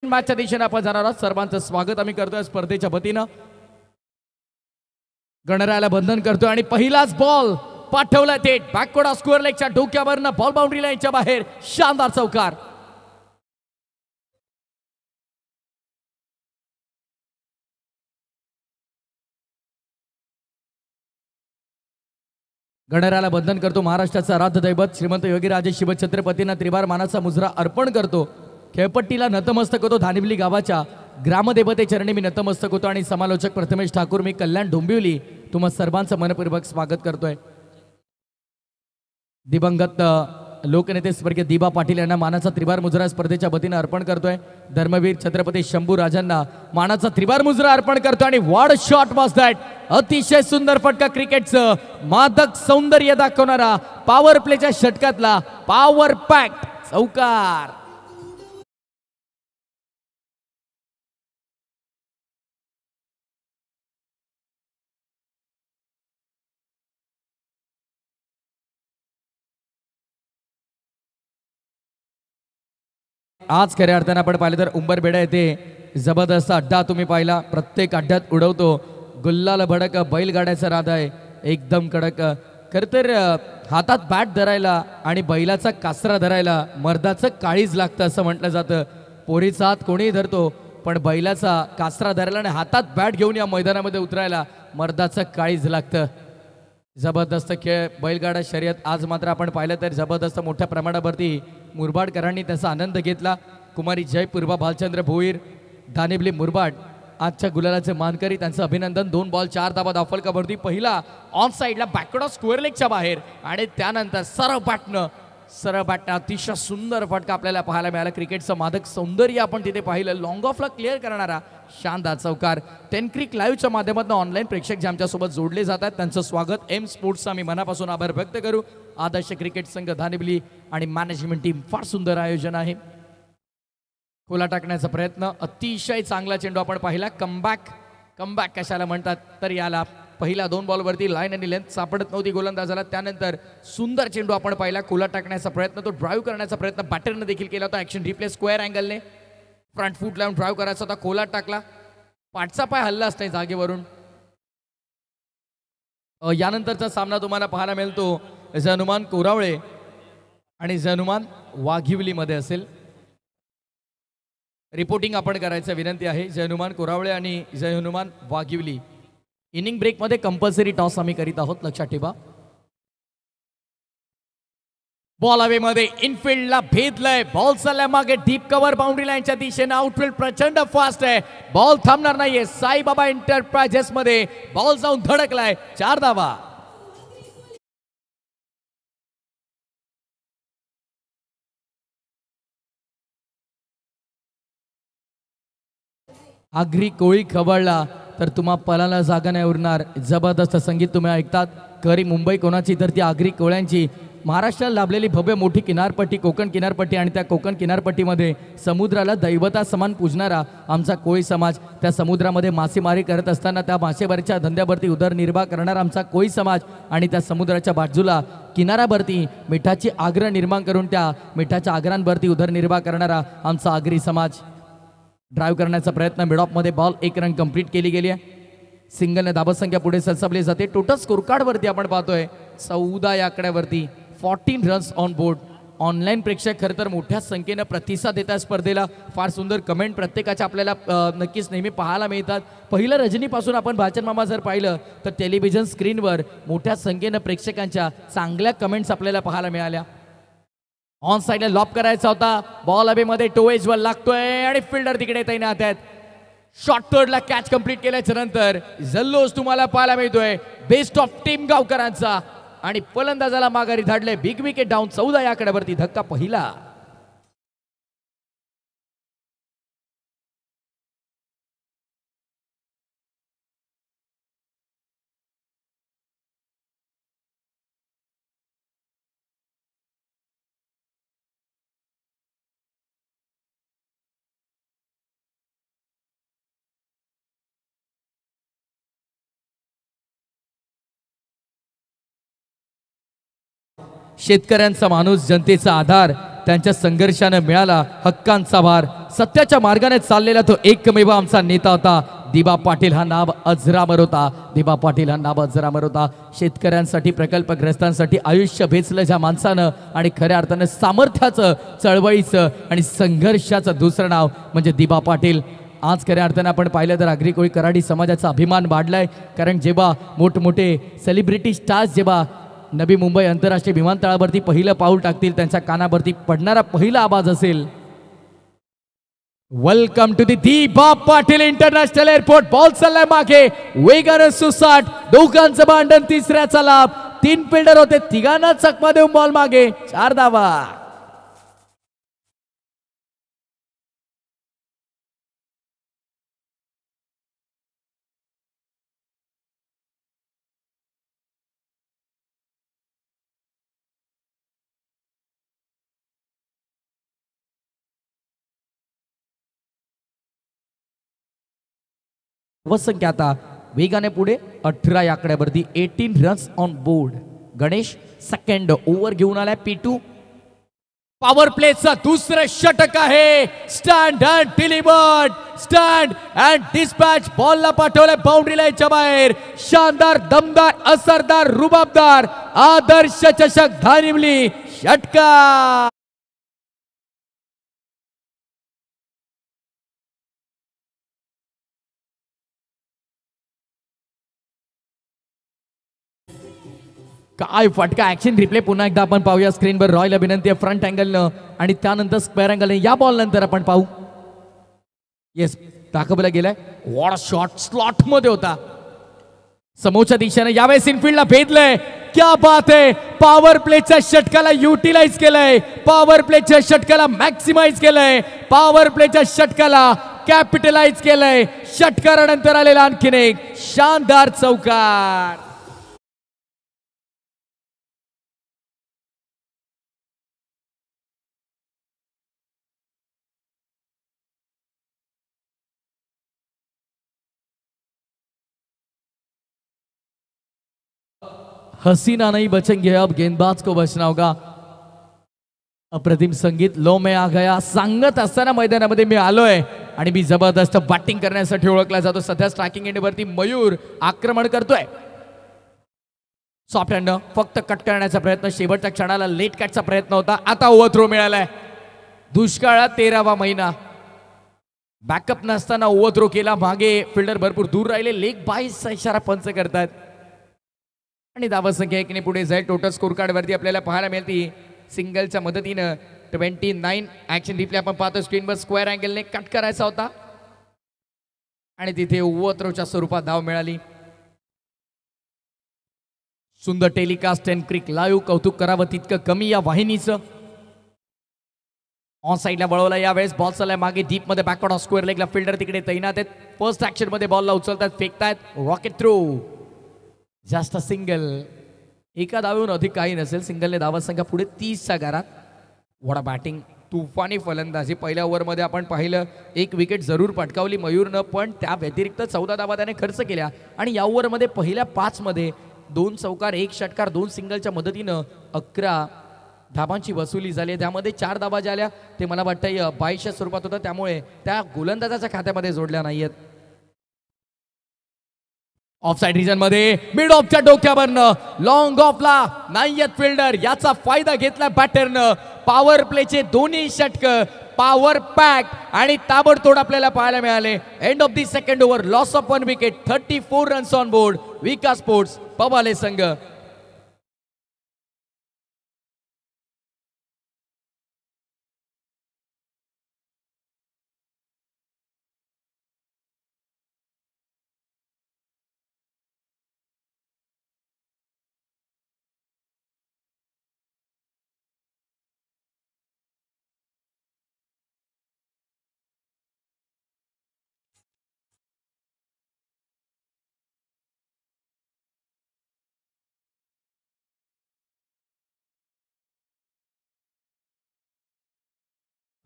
मॅचच्या दिशेने आपण जाणार आहोत. सर्वांचं स्वागत आम्ही करतोय स्पर्धेच्या वतीनं. गणरायाला बंधन करतोय आणि पहिलाच बॉल पाठवला थेट बॅकवर्ड स्क्वेअर लेगच्या डोक्यावरनं बॉल बाउंड्री लाईनच्या बाहेर. शानदार चौकार. गणरायाला बंधन करतो महाराष्ट्राचा आराध्य दैवत श्रीमंत योगीराजे शिवछत्रपतींना त्रिवार मानाचा मुजरा अर्पण करतो. खेळपट्टीला नतमस्तक होतो. धानिवली गावाच्या ग्रामदेवते चरणी मी नतमस्तक होतो आणि समालोचक प्रथमेश ठाकूर मी कल्याण डोंबिवली तुम्हा सर्वांचं मनपूर्वक स्वागत करतोय. दिवंगत लोकनेते स्वर्गीय दिबा पाटील यांना मानाचा त्रिवार मुजरा स्पर्धेच्या वतीनं अर्पण करतोय. धर्मवीर छत्रपती शंभू राजांना मानाचा त्रिवार मुजरा अर्पण करतोय आणि वॉट शॉट वाज दॅट. अतिशय सुंदर फटका. क्रिकेटचं मादक सौंदर्य दाखवणारा पॉवर प्लेच्या षटकातला पॉवर पॅक्ट चौकार. आज खऱ्या अर्थानं आपण पाहिलं तर उंबरबेडा येथे जबरदस्त अड्डा तुम्ही पाहिला. प्रत्येक अड्ड्यात उडवतो गुल्लाल भडक बैलगाड्याचा राध आहे. एकदम कडक. खरं तर हातात बॅट धरायला आणि बैलाचा कासरा धरायला मर्दाचं काळीज लागतं असं म्हटलं जातं. पोरीचा हात कोणीही धरतो पण बैलाचा कासरा धरायला आणि हातात बॅट घेऊन या मैदानामध्ये उतरायला मर्दाचं काळीज लागतं. जबरदस्त खेळ बैलगाडा शर्यत आज मात्र आपण पाहिलं तर जबरदस्त मोठ्या प्रमाणावरती मुरबाडकरांनी त्याचा आनंद घेतला. कुमारी जयपूर्वा भालचंद्र भोईर धानिवली मुरबाड आजच्या गुलालाचे मानकरी त्यांचं अभिनंदन. 2 बॉल 4 धावा धावफलकावरती. पहिला ऑन साईडला बॅकवर्ड स्क्वेअर लेगच्या बाहेर आणि त्यानंतर सरळ बॅटनं अतिशय सुंदर फटका आपल्याला पाहायला मिळाला. क्रिकेटचं मादक सौंदर्य आपण तिथे पाहिलं. लॉंग ऑफला क्लिअर करणारा शानदार चौकार. 10 क्रिक लाईव्हच्या माध्यमातून ऑनलाईन प्रेक्षक जे आमच्यासोबत जोडले जातात त्यांचं स्वागत. एम स्पोर्ट्सचा मी मनापासून आभार व्यक्त करू. आदर्श क्रिकेट संघ धानिवली आणि मॅनेजमेंट टीम फार सुंदर आयोजन आहे. खोला टाकण्याचा प्रयत्न. अतिशय चांगला चेंडू आपण पाहिला. कमबॅक कशाला म्हणतात तर याला पहिल्या 2 बॉलवरती लाईन आणि लेंथ सापडत नव्हती गोलंदाजाला. त्यानंतर सुंदर चेंडू आपण पाहिला. खोला टाकण्याचा प्रयत्न, तो ड्राईव्ह करण्याचा प्रयत्न बॅटरनं देखील केला होता. ऍक्शन रिप्ले स्क्वेअर अँगलने फ्रंट फूट लावून ड्राईव्ह करायचा होता. खोला टाकला. पाठचा पाय हल्लाच नाही जागेवरून. यानंतरचा सामना तुम्हाला पाहायला मिळतो हनुमान कोरावळे आणि हनुमान वाघिवलीमध्ये असेल. रिपोर्टिंग आपण करायचं विनंती आहे. हनुमान कोरावळे आणि हनुमान वाघिवली. इनिंग ब्रेकमध्ये कंपल्सरी टॉस आम्ही करीत आहोत, लक्षात ठेवा. बॉल हवेमध्ये इनफिल्डला भेदलंय. बॉल चाललाय मागे डीप कव्हर बाउंड्री लाईनच्या दिशेने. आउटफील्ड प्रचंड फास्ट आहे. बॉल थांबणार नाहीये. साईबाबा एंटरप्राइजेस मध्ये बॉल जाऊन धडकलाय. 4 धावा. आगरी कोळी खवळला तर तुम्हा पलाला जागा नाही उरणार. जबरदस्त संगीत तुम्ही ऐकतात. खरी मुंबई कोणाची तर ती आगरी कोळ्यांची. महाराष्ट्राला लाभलेली भव्य मोठी किनारपट्टी कोकण किनारपट्टी आणि त्या कोकण किनारपट्टीमध्ये समुद्राला दैवता समान पूजणारा आमचा कोळी समाज. त्या समुद्रामध्ये मासेमारी करत असताना त्या मासेमारीच्या धंद्यावरती उदरनिर्वाह करणारा आमचा कोळी समाज आणि त्या समुद्राच्या बाजूला किनाऱ्यावरती मिठाची आग्रह निर्माण करून त्या मिठाच्या आग्रांवरती उदरनिर्वाह करणारा आमचा आगरी समाज. ड्राईव्ह करण्याचा प्रयत्न. मिडऑफमध्ये बॉल 1 रन कंप्लीट केली गेली आहे. सिंगलने धाबसंख्या पुढे सरसावली जाते. टोटल स्कोरकार्डवरती आपण पाहतोय 14 या आकड्यावरती 14 रन्स ऑन बोर्ड. ऑनलाईन प्रेक्षक खरं तर मोठ्या संख्येनं प्रतिसाद देतात स्पर्धेला. फार सुंदर कमेंट प्रत्येकाच्या आपल्याला नक्कीच नेहमी पाहायला मिळतात. पहिलं रजनीपासून आपण भाचन मामा जर पाहिलं तर टेलिव्हिजन स्क्रीनवर मोठ्या संख्येनं प्रेक्षकांच्या चांगल्या कमेंट्स आपल्याला पाहायला मिळाल्या. ऑन साईडला लॉब करायचा होता. बॉल हवेमध्ये टोएजवर लागतोय आणि फिल्डर तिकडे तैनात आहेत. शॉर्ट थर्डला कॅच कंप्लीट केल्याच्या नंतर जल्लोष तुम्हाला पाहायला मिळतोय बेस्ट ऑफ टीम गावकरांचा आणि फलंदाजाला माघारी धाडले. Big wicket down. 14 या आकड्यावरती धक्का पहिला. शेतकऱ्यांचा माणूस, जनतेचा आधार, त्यांच्या संघर्षाने मिळाला हक्कांचा भार. सत्याच्या मार्गाने चाललेला तो एकमेव आमचा नेता होता. दिबा पाटील हा नाव अजरामर होता. दिबा पाटील हा नाव अजरामर होता. शेतकऱ्यांसाठी प्रकल्पग्रस्तांसाठी आयुष्य भेचलं ज्या माणसानं आणि खऱ्या अर्थानं सामर्थ्याचं चळवळीचं आणि संघर्षाचं दुसरं नाव म्हणजे दिबा पाटील. आज खऱ्या अर्थानं आपण पाहिलं तर आगरी कोळी कराडी समाजाचा अभिमान वाढलाय. कारण जेव्हा मोठमोठे सेलिब्रिटी स्टार्स जेव्हा नवी मुंबई आंतरराष्ट्रीय विमानतळावरती पहिलं पाऊल टाकतील त्यांच्या कानावरती पडणारा पहिला आवाज असेल वेलकम टू दी दिबा पाटील इंटरनॅशनल एअरपोर्ट. बॉल चाललाय मागे वेगानं सुसाट. दोघांचं भांडण तिसऱ्याचा लाभ. 3 फिल्डर होते तिघांना चकमा देऊन बॉल मागे 4 धावा. वसंख्या आता वेगाने पुढे 18 या आकड्यावरती 18 runs on board. Ganesh second over घेऊन आलाय P2. पॉवर प्लेचा दुसरं षटक आहे. Stand and delivered. Stand and dispatch. बॉलला पाठवलंय बाउंड्री लाईनच्या बाहेर. शानदार दमदार असरदार रुबाबदार आदर्श चषक धानिवली षटकार. काय फटका. ऍक्शन रिप्ले पुन्हा एकदा आपण पाहूया स्क्रीनवर. रॉयल विनंती आहे फ्रंट अँगलनं आणि त्यानंतर स्क्वेअर अँगलने. या बॉल नंतर आपण पाहू. येस दाखवला गेलाय. वॉट शॉट स्लॉट मध्ये होता. समोरच्या दिशेने यावेळेस इनफिल्डला भेदलंय. क्या बात आहे. पॉवर प्लेच्या षटकाला युटिलाइज केलंय. पॉवर प्लेच्या षटकाला मॅक्सिमाइज केलंय. पॉवर प्लेच्या षटकाला कॅपिटलाइज केलंय. षटकारानंतर आलेला आणखीन एक शानदार चौकार. हसीना नहीं बचेंगे अब गेंदबाज को बचना होगा. अप्रतिम संगीत लो में आ गया सांगत असताना मैदानामध्ये मी आलोय आणि मी जबरदस्त बॅटिंग करण्यासाठी ओळखला जातो. सध्या स्ट्रायकिंग एंडवरती मयूर आक्रमण करतोय. सॉफ्ट हँड फक्त कट करण्याचा प्रयत्न. शेवटच्या क्षणाला लेट कटचा प्रयत्न होता. आता ओव्हर थ्रो मिळालाय. दुष्काळात 13वा महिना. बॅकअप नसताना ओव्हर थ्रो केला. मागे फिल्डर भरपूर दूर राहिले. लेग बाईसचा इशारा पंच करतात आणि धावा संख्या 1ने पुढे जाईल. टोटल स्कोर कार्ड वरती आपल्याला पाहायला मिळते सिंगलच्या मदतीनं 29. ऍक्शन रिप्ले आपण पाहतो स्क्रीनवर. स्क्वेअर अँगलने कट करायचा होता आणि तिथे ओव्हर थ्रोच्या स्वरूपात धाव मिळाली. सुंदर टेलिकास्ट एंड क्रिक लाईव्ह. कौतुक करावं तितकं कमी या वाहिनीचं. ऑन साईडला वळवला. यावेळेस बॉल चाललाय मागे डीप मध्ये. बॅकवर्ड ऑफ स्क्वेअर लेगला फिल्डर तिकडे तैनात आहेत. फर्स्ट ऍक्शन मध्ये बॉलला उचलतात फेकतायत. Rocket throw. जास्त सिंगल. एका धावेहून अधिक काही नसेल. सिंगलने धावा संख्या पुढे 30च्या घरात. वडा बॅटिंग. तुफानी फलंदाजी. पहिल्या ओव्हरमध्ये आपण पाहिलं 1 विकेट जरूर पटकावली मयूरनं. पण त्या व्यतिरिक्त 14 धावा त्याने खर्च केल्या आणि या ओव्हरमध्ये पहिल्या 5 मध्ये 2 चौकार 1 षटकार 2 सिंगलच्या मदतीनं 11 धाबांची वसुली झाली. त्यामध्ये 4 धाबा ज्या आल्या ते मला वाटतं 22च्या स्वरूपात होतं. त्यामुळे त्या गोलंदाजाच्या खात्यामध्ये जोडल्या नाहीयेत. ऑफसाइड रिजन मध्ये मिड ऑफच्या डोक्यावरनं लॉंग ऑफला नाहीयेत फिल्डर. याचा फायदा घेतला बॅटरनं. पॉवर प्लेचे दोन्ही षटक पॉवर पॅक आणि ताबडतोड आपल्याला पाहायला मिळाले. End of the second over. Loss of 1 wicket. 34 runs on board. Vikas sports पवाले संघ.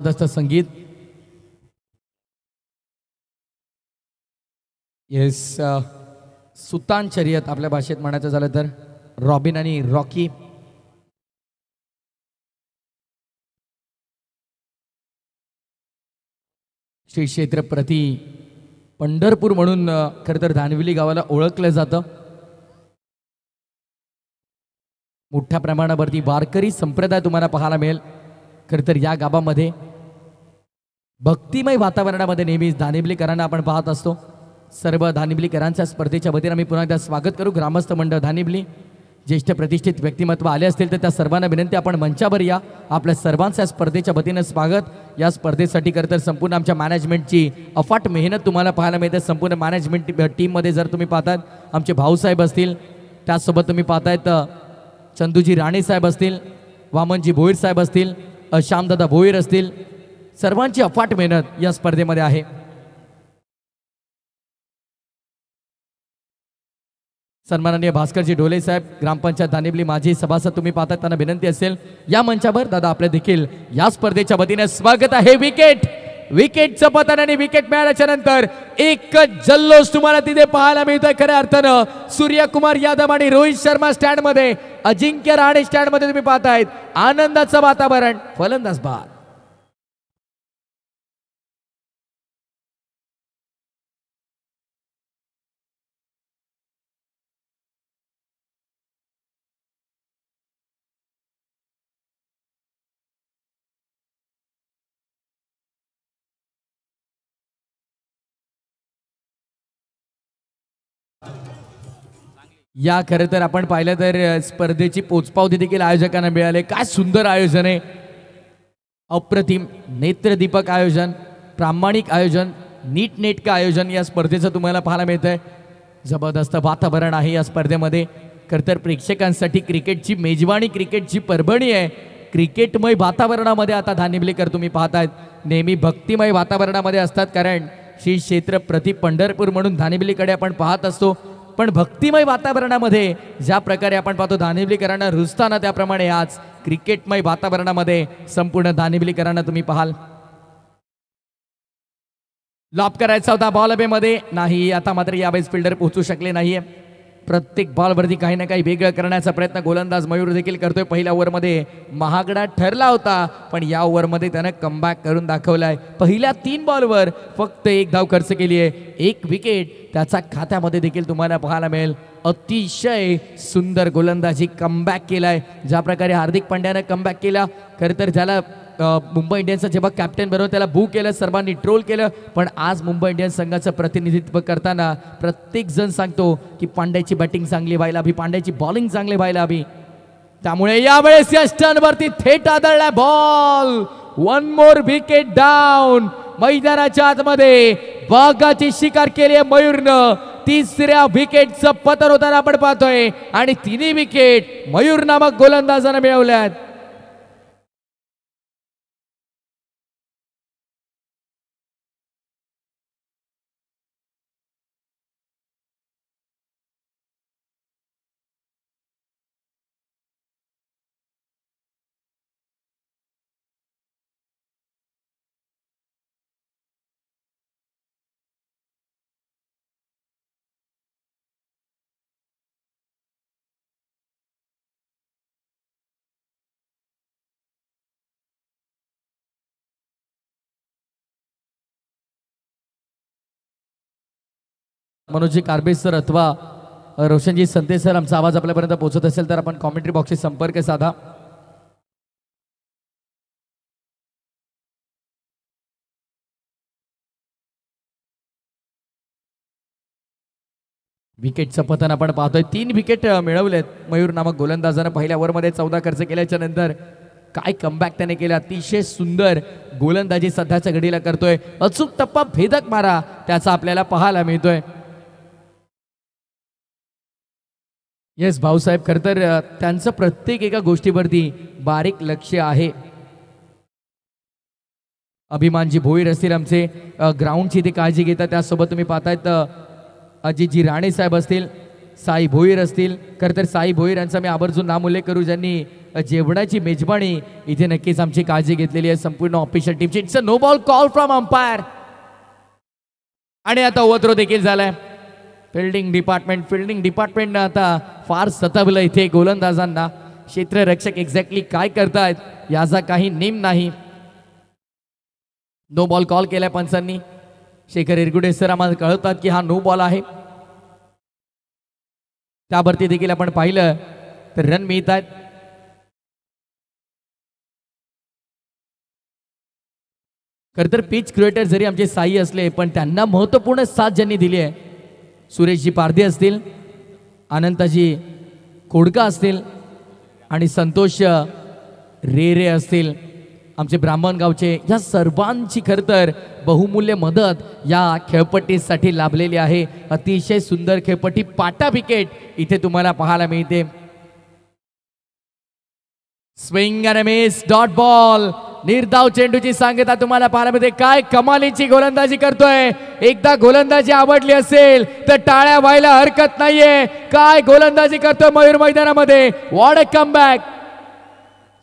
संगीत. येस सुतान शर्यत आपल्या भाषेत म्हणायचं झालं तर रॉबिन आणि रॉकी श्री क्षेत्र प्रति पंढरपूर म्हणून खरं तर धानविली गावाला ओळखलं जातं. मोठ्या प्रमाणावरती वारकरी संप्रदाय तुम्हाला पाहायला मिळेल. खरं तर या गावामध्ये भक्तिमय वातावरणामध्ये नेहमीच धानिवलीकरांना आपण पाहत असतो. सर्व धानिवलीकरांच्या स्पर्धेच्या वतीने आम्ही पुन्हा एकदा स्वागत करू. ग्रामस्थ मंडळ धानिवली, ज्येष्ठ प्रतिष्ठित व्यक्तिमत्व आले असतील तर त्या सर्वांना विनंती, आपण मंचावर या. आपल्या सर्वांच्या स्पर्धेच्या वतीनं स्वागत. या स्पर्धेसाठी खरं तर संपूर्ण आमच्या मॅनेजमेंटची अफाट मेहनत तुम्हाला पाहायला मिळते. संपूर्ण मॅनेजमेंट टीममध्ये जर तुम्ही पाहतात आमचे भाऊसाहेब असतील, त्याचसोबत तुम्ही पाहतायत चंदूजी राणे साहेब असतील, वामनजी भोईर साहेब असतील, श्यामदादा भोईर असतील, सर्वांची अफाट मेहनत या स्पर्धेमध्ये आहे. सन्माननीय भास्करजी डोले साहेब, ग्रामपंचायत धानिवली माजी सभासद, तुम्ही पाहतात, त्यांना विनंती असेल या मंचावर दादा आपल्या देखील या स्पर्धेच्या वतीने स्वागत आहे. विकेटचं पतन आणि विकेट मिळाल्याच्या नंतर एक जल्लोष तुम्हाला तिथे पाहायला मिळतोय. खऱ्या अर्थानं सूर्यकुमार यादव आणि रोहित शर्मा स्टँड मध्ये, अजिंक्य राणे स्टँड मध्ये तुम्ही पाहतायत आनंदाचं वातावरण. फलंदाज बाद. या खरं तर आपण पाहिलं तर स्पर्धेची पोचपावती देखील आयोजकांना मिळाले. काय सुंदर आयोजन आहे, अप्रतिम नेत्रदीपक आयोजन, प्रामाणिक आयोजन, नीटनेटकं आयोजन या स्पर्धेचं तुम्हाला पाहायला मिळतंय. जबरदस्त वातावरण आहे या स्पर्धेमध्ये. खरं तर प्रेक्षकांसाठी क्रिकेटची मेजवानी, क्रिकेटची परभणी आहे. क्रिकेटमय वातावरणामध्ये आता धानिवलीकर तुम्ही पाहतायत नेहमी भक्तिमय वातावरणामध्ये असतात, कारण श्री क्षेत्र प्रति पंढरपूर म्हणून धानिवलीकडे आपण पाहत असतो. पण भक्तिमय वातावरणामध्ये ज्या प्रकारे आपण पाहतो धानिवलीकरांना रुजताना, त्याप्रमाणे आज क्रिकेटमय वातावरणामध्ये संपूर्ण धानिवलीकरांना तुम्ही पाहाल. लॉप करायचा होता बॉल हवेमध्ये, नाही. आता मात्र यावेळेस फिल्डर पोहोचू शकले नाहीये. प्रत्येक बॉलवरती काही ना काही वेगळं करण्याचा प्रयत्न गोलंदाज मयूर देखील करतोय. पहिल्या ओव्हरमध्ये महागडा ठरला होता, पण या ओव्हरमध्ये त्यानं कमबॅक करून दाखवलाय. पहिल्या 3 बॉलवर फक्त 1 धाव खर्च केली आहे, 1 विकेट त्याचा खात्यामध्ये देखील तुम्हाला पाहायला मिळेल. अतिशय सुंदर गोलंदाजी, कमबॅक केलाय. ज्या प्रकारे हार्दिक पांड्यानं कमबॅक केला, खरं तर ज्याला मुंबई इंडियन्सचा जेव्हा कॅप्टन बरोबर त्याला बू केलं, सर्वांनी ट्रोल केलं, पण आज मुंबई इंडियन्स संघाचं प्रतिनिधित्व करताना प्रत्येक जण सांगतो की पांड्याची बॅटिंग चांगली व्हायला हवी, पांड्याची बॉलिंग चांगली व्हायला हवी. त्यामुळे यावेळेस या स्टंपवरती थेट आदळला बॉल. 1 more wicket down. मैदानाच्या आतमध्ये बागाची शिकार केली आहे मयूरनं. 3ऱ्या विकेटचं पतन होताना आपण पाहतोय आणि 3 विकेट मयूर नामक गोलंदाजानं मिळवल्यात. मनोजी कारबे सर अथवा रोशनजी संते सर, आमचा आवाज आपल्यापर्यंत पोहोचत असेल तर आपण कॉमेंट्री बॉक्सशी संपर्क साधा. विकेटचं पतन आपण पाहतोय. 3 विकेट मिळवलेत मयूर नामक गोलंदाजानं. पहिल्या ओव्हरमध्ये 14 खर्च केल्याच्या नंतर काय कमबॅक त्याने केला. अतिशय सुंदर गोलंदाजी सध्याच्या घडीला करतोय. अचूक टप्पा, भेदक मारा त्याचा आपल्याला पाहायला मिळतोय. येस भाऊसाहेब, खरं तर त्यांचं प्रत्येक एका गोष्टीवरती बारीक लक्ष आहे. अभिमानजी भोईर असतील आमचे, ग्राउंडची ते काळजी घेतात. त्यासोबत तुम्ही पाहतायत अजितजी राणे साहेब असतील, साई भोईर असतील. खरं तर साई भोईर यांचा मी आवर्जून नामोल्लेख करू, ज्यांनी जेवणाची मेजबानी इथे नक्कीच आमची काळजी घेतलेली आहे संपूर्ण ऑफिशियल टीमची. It's a no ball call from umpire. आणि आता ओव्हरथ्रो देखील झालाय. फिल्डिंग डिपार्टमेंटनं आता फार सतावलं इथे गोलंदाजांना. क्षेत्ररक्षक एक्झॅक्टली काय करतायत याचा काही नेम नाही. नो बॉल कॉल केलाय पंचांनी. शेखर इरगुडे सर आम्हाला कळवतात की हा नो बॉल आहे. त्यावरती देखील आपण पाहिलं तर रन मिळत आहेत. खर तर पिच क्रिएटर जरी आमचे साई असले पण त्यांना महत्वपूर्ण साथ ज्यांनी दिली आहे, सुरेशजी पारधी असतील, अनंताजी खोडका असतील आणि संतोष रे असतील, आमचे ब्राह्मणगावचे, या सर्वांची खर तर बहुमूल्य मदत या खेळपट्टीसाठी लाभलेली आहे. अतिशय सुंदर खेळपट्टी, पाटा विकेट इथे तुम्हाला पाहायला मिळते. Swing and miss, dot ball, निर्धाव चेंडूची सांगता तुम्हाला पाहायला मिळते. काय कमालीची गोलंदाजी करतोय. एकदा गोलंदाजी आवडली असेल तर टाळ्या व्हायला हरकत नाहीये. काय गोलंदाजी करतोय मयूर मैदानामध्ये. What a comeback.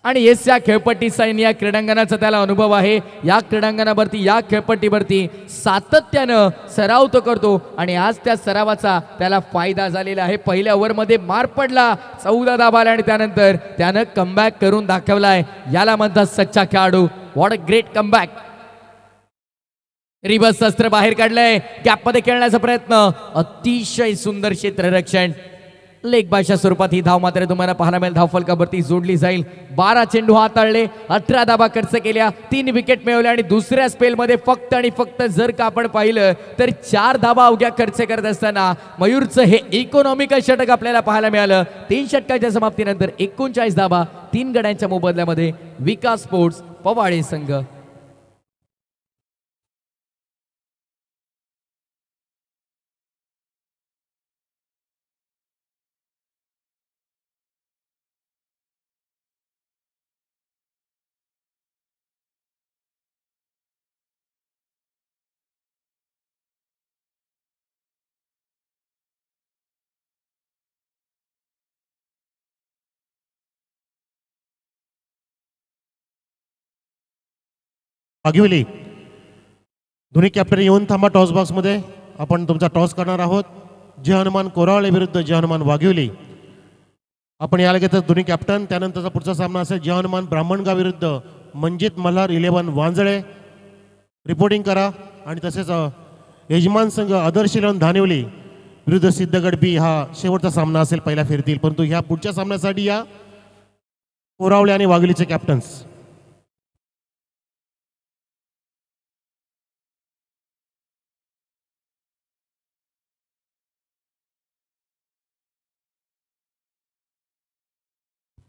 आणि येस, या खेळपट्टीचा या क्रीडांगणाचा त्याला अनुभव आहे. या क्रीडांगणावरती, या खेळपट्टीवरती सातत्यानं सराव तो करतो आणि आज त्या सरावाचा त्याला फायदा झालेला आहे. पहिल्या ओव्हरमध्ये मार पडला, 14 धावा आल्या आणि त्यानंतर त्यानं कमबॅक करून दाखवलाय. याला म्हणतात सच्चा खेळाडू. What a great comeback. Reverse अस्त्र बाहेर काढलंय, गॅपमध्ये खेळण्याचा प्रयत्न, अतिशय सुंदर क्षेत्ररक्षण. लेग बायच्या स्वरूपात ही धाव मात्र तुम्हाला पाहायला मिळेल. धावफलकावरती जोडली जाईल. 12 चेंडू हाताळले, 18 धावा खर्च केल्या, 3 विकेट मिळवल्या आणि दुसऱ्या स्पेलमध्ये फक्त आणि फक्त जर का आपण पाहिलं तर 4 धावा अवघ्या खर्च करत असताना मयूरचं हे इकॉनॉमिकल षटक आपल्याला पाहायला मिळालं. 3 षटकाच्या समाप्तीनंतर 39 धावा 3 गड्यांच्या मोबदल्यामध्ये विकास स्पोर्ट्स पवाळे संघ. वाघिवली दोन्ही कॅप्टन येऊन थांबा टॉस बॉक्समध्ये. आपण तुमचा टॉस करणार आहोत. जय हनुमान कोरावळे विरुद्ध जय हनुमान वाघिवली. आपण याला घेतात दोन्ही कॅप्टन. त्यानंतरचा पुढचा सामना असेल जय हनुमान ब्राह्मणगाव विरुद्ध मंजित मल्हार 11 वांजळे. रिपोर्टिंग करा. आणि तसेच यजमान संघ आदर्श इलेवन धानिवली विरुद्ध सिद्धगड बी हा शेवटचा सामना असेल पहिल्या फेरीतील. परंतु ह्या पुढच्या सामन्यासाठी या कोरावळे आणि वाघिवलीचे कॅप्टन्स.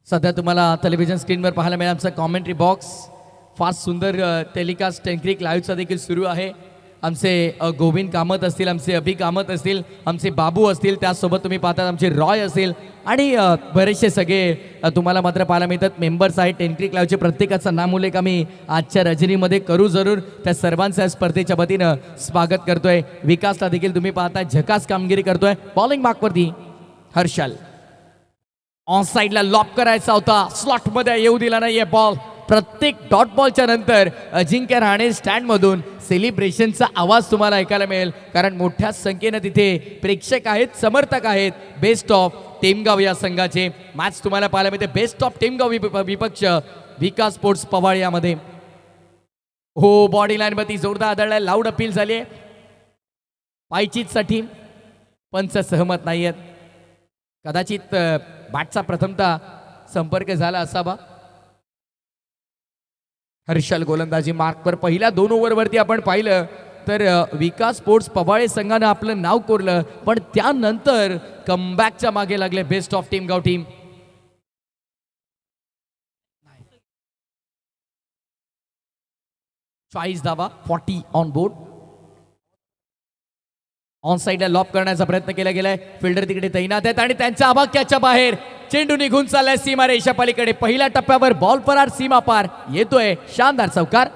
सध्या तुम्हाला टेलिव्हिजन स्क्रीनवर पाहायला मिळेल आमचा कॉमेंट्री बॉक्स. फार सुंदर टेलिकास्ट टेंक्रिक लाईव्हचा देखील सुरू आहे. आमचे गोविंद कामत असतील, आमचे अभि कामत असतील, आमचे बाबू असतील, त्यासोबत तुम्ही पाहतात आमचे रॉय असेल आणि बरेचसे सगळे तुम्हाला मात्र पाहायला मिळतात मेंबर्स आहेत टेंक्रिक लाईव्हचे. प्रत्येकाचा नामोल्लेख आम्ही आजच्या रजनीमध्ये करू जरूर. त्या सर्वांचं स्पर्धेच्या वतीनं स्वागत करतोय. विकासला देखील तुम्ही पाहताय झकास कामगिरी करतोय. बॉलिंग मार्कवरती हर्षल. ऑन साईडला लॉप करायचा होता, स्लॉट मध्ये येऊ दिला नाहीये बॉल. प्रत्येक डॉट बॉलच्या नंतर अजिंक्य राणे स्टँड मधून सेलिब्रेशनचा आवाज तुम्हाला ऐकायला मिळेल. कारण मोठ्या संख्येनं तिथे प्रेक्षक आहेत, समर्थक आहेत. बेस्ट ऑफ टेमगाव या संघाचे मॅच तुम्हाला पाहायला मिळते. बेस्ट ऑफ टेमगाव विपक्ष विकास स्पोर्ट्स पवाळ यामध्ये. हो, बॉडी लाईन वरती जोरदार आदळलाय. लाऊड अपील झाली आहे पायचीतसाठी. पंच सहमत नाही आहेत. कदाचित बॅटचा प्रथमतः संपर्क झाला असावा. हर्षल गोलंदाजी मार्कवर. पहिल्या 2 ओव्हरवरती आपण पाहिलं तर विकास स्पोर्ट्स पवाळे संघानं आपलं नाव कोरलं, पण त्यानंतर कमबॅकच्या मागे लागले बेस्ट ऑफ टेमगाव टीम. 40 धावा, 40 ऑन बोर्ड. ऑन साईडला लॉप करण्याचा प्रयत्न केला गेलाय. फिल्डर तिकडे तैनात आहेत आणि त्यांचा आवाक्याच्या बाहेर चेंडू निघून चाललाय सीमा रेषा पलीकडे. पहिल्या टप्प्यावर बॉल फरार, सीमा पार येतोय. शानदार चौकार.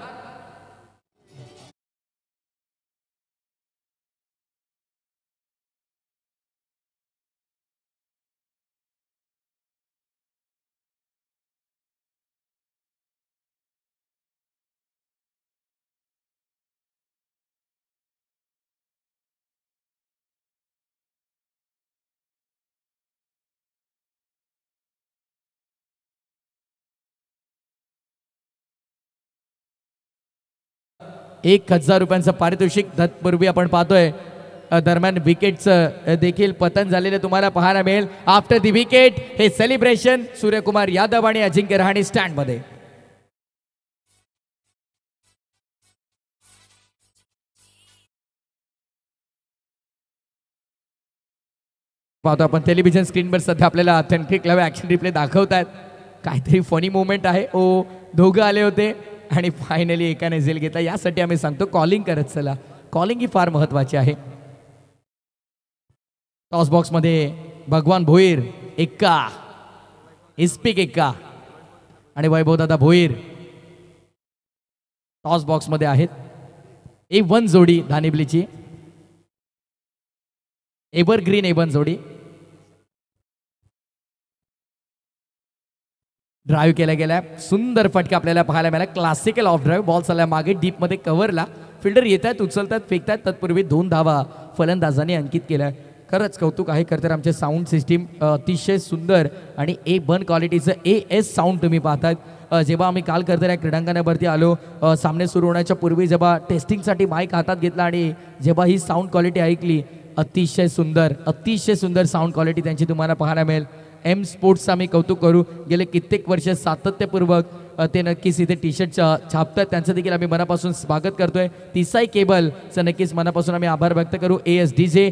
1000 रुपयांचं पारितोषिक. तत्पूर्वी आपण पाहतोय दरम्यान विकेटचं देखील पतन झालेलं तुम्हाला पाहायला मिळेल. आफ्टर दी विकेट हे सेलिब्रेशन सूर्यकुमार यादव आणि अजिंक्य रहाणे स्टँड मध्ये. पाहतो आपण टेलिव्हिजन स्क्रीनवर सध्या आपल्याला ऑथेंटिक लाईव्ह ऍक्शन रिप्ले दाखवतायत. काहीतरी फनी मोमेंट आहे. ओ दोघं आले होते आणि फायनली एकाने झेल घेतला. यासाठी आम्ही सांगतो कॉलिंग करत चला. कॉलिंग ही फार महत्वाची आहे. टॉस बॉक्स मध्ये भगवान भोईर एक्का, इस्पिक एक्का आणि वैभवदादा भोईर टॉस बॉक्स मध्ये आहेत. A1 जोडी धानिबलीची, एव्हरग्रीन A1 जोडी. ड्राईव्ह केला गेला, सुंदर फटका आपल्याला पाहायला मिळाला. Classical of drive. बॉल चालला मागे डीप मध्ये कव्हरला. फिल्डर येत आहेत, उचलतात, फेकतात. तत्पूर्वी 2 धावा फलंदाजांनी अंकित केल्या. खरंच कौतुक आहे. खरं तर आमचे साऊंड सिस्टीम अतिशय सुंदर आणि A1 क्वालिटीचं AS साऊंड तुम्ही पाहतात. जेव्हा आम्ही काल करता या क्रीडांगणावरती आलो, सामने सुरू होण्याच्या पूर्वी जेव्हा टेस्टिंगसाठी माईक हातात घेतला आणि जेव्हा ही साऊंड क्वालिटी ऐकली, अतिशय सुंदर साऊंड क्वालिटी त्यांची तुम्हाला पाहायला मिळेल. एम स्पोर्ट्सचं आम्ही कौतुक करू. गेले कित्येक वर्ष सातत्यपूर्वक ते नक्कीच इथे टी शर्ट छापतात. त्यांचं देखील आम्ही मनापासून स्वागत करतोय. तिसाई केबलचं नक्कीच मनापासून आम्ही आभार व्यक्त करू. ASDJ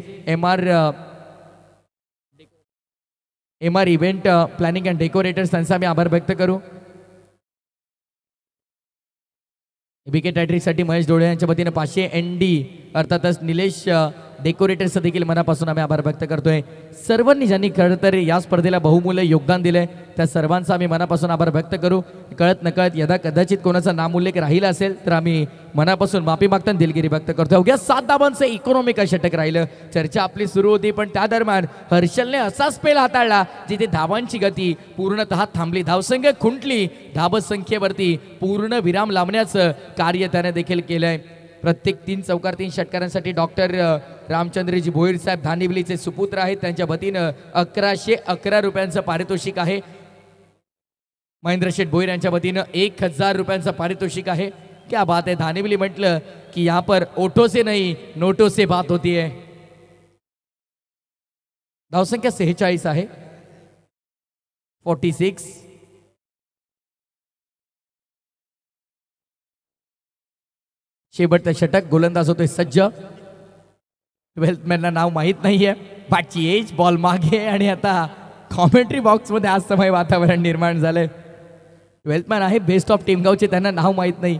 MR event planning and decorators त्यांचा आम्ही आभार व्यक्त करू. विकेट हॅट्रिकसाठी महेश डोळे यांच्या वतीने 500 ND अर्थातच निलेश डेकोरेटर्सचं देखील मनापासून आम्ही आभार व्यक्त करतोय. सर्वांनी ज्यांनी खरं तर या स्पर्धेला बहुमूल्य योगदान दिलंय त्या सर्वांचा आम्ही मनापासून आभार व्यक्त करू. कळत नकळत यदा कदाचित कोणाचा नामोल्लेख राहिला असेल तर आम्ही मनापासून माफी मागताना दिलगिरी व्यक्त करतो. अवघ्या 7 धावांचं इकॉनॉमिकल षटक राहिलं. चर्चा आपली सुरू होती, पण त्या दरम्यान हर्षलने असा स्पेल हाताळला जिथे धावांची गती पूर्णतः थांबली. धावसंख्या खुंटली. धावसंख्येवरती पूर्ण विराम लावण्याचं कार्य त्याने देखील केलंय. प्रत्येक 3 चौकार 3 षटकारांसाठी डॉक्टर रामचंद्रजी भोईर साहेब धानिवलीचे सुपुत्र आहेत. त्यांच्या वतीनं 1111 रुपयांचं पारितोषिक आहे. महेंद्र शेठ भोईर यांच्या वतीनं 1000 रुपयांचं पारितोषिक आहे. क्या बात आहे. धानिवली म्हटलं की यहाँ पर ओठो से नहीं नोटो से बात होती है. धावसंख्या 46 आहे. 46. शेवटचं षटक. गोलंदाज होतोय सज्ज. 12th नाव माहीत नाहीये. बॅटची एज, बॉल मागे आणि आता कॉमेंट्री बॉक्समध्ये आज समय वातावरण निर्माण झालंय. 12th आहे. बेस्ट ऑफ टीमगावचे, त्यांना नाव माहीत नाही.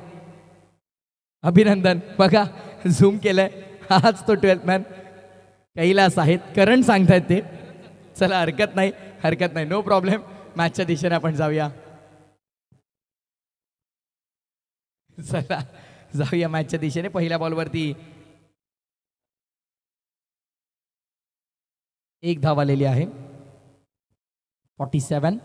अभिनंदन. बघा झूम केलंय. आज तो 12th कैलास आहेत. करण सांगतायत ते. चला हरकत नाही. No problem. मॅचच्या दिशेने आपण जाऊया. चला जाऊया मॅचच्या दिशेने. पहिल्या बॉलवरती 1 धाव आलेली आहे. 47.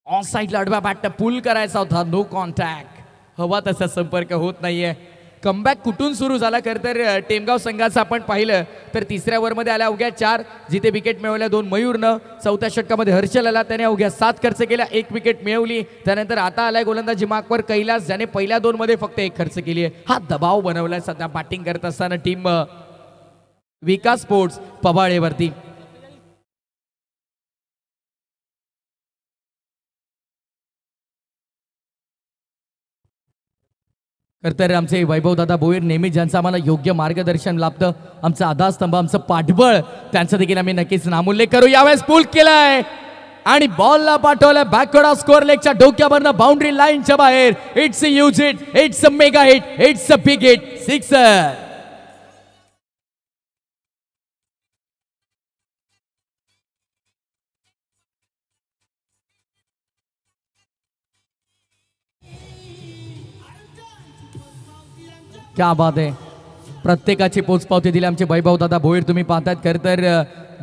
ऑन साईडला आडवा बॅट पुल करायचा होता. No contact. हवा तसा संपर्क होत नाहीये. कमबॅक कुठून सुरू झाला खरं तर टेमगाव संघाचं आपण पाहिलं तर 3ऱ्या ओव्हरमध्ये आल्या अवघ्या 4, जिथे विकेट मिळवल्या 2 मयूरनं. 4थ्या षटकामध्ये हर्षल आला, त्याने अवघ्या 7 खर्च केला, 1 विकेट मिळवली. त्यानंतर आता आलाय गोलंदाजी मार्कवर कैलास, ज्याने पहिल्या 2 मध्ये फक्त 1 खर्च केली आहे. हा दबाव बनवलाय सध्या बॅटिंग करत असताना टीम विकास स्पोर्ट्स पबाळेवरती. खरं तर आमचे वैभवदादा भोईर नेहमी ज्यांचं आम्हाला योग्य मार्गदर्शन लाभतं, आमचा आधारस्तंभ, आमचं पाठबळ, त्यांचं देखील आम्ही नक्कीच नामोल्लेख करू. यावेळेस पूल केलाय आणि बॉलला पाठवलं बॅकवर्ड स्कोअर लेगच्या डोक्यावरनं बाउंड्री लाईनच्या बाहेर. It's a huge hit, it's a mega hit, it's a big hit, sixer. क्या बात आहे. प्रत्येकाची पोचपावती दिली आमचे वैभवदादा भोईर. तुम्ही पाहतात खरं तर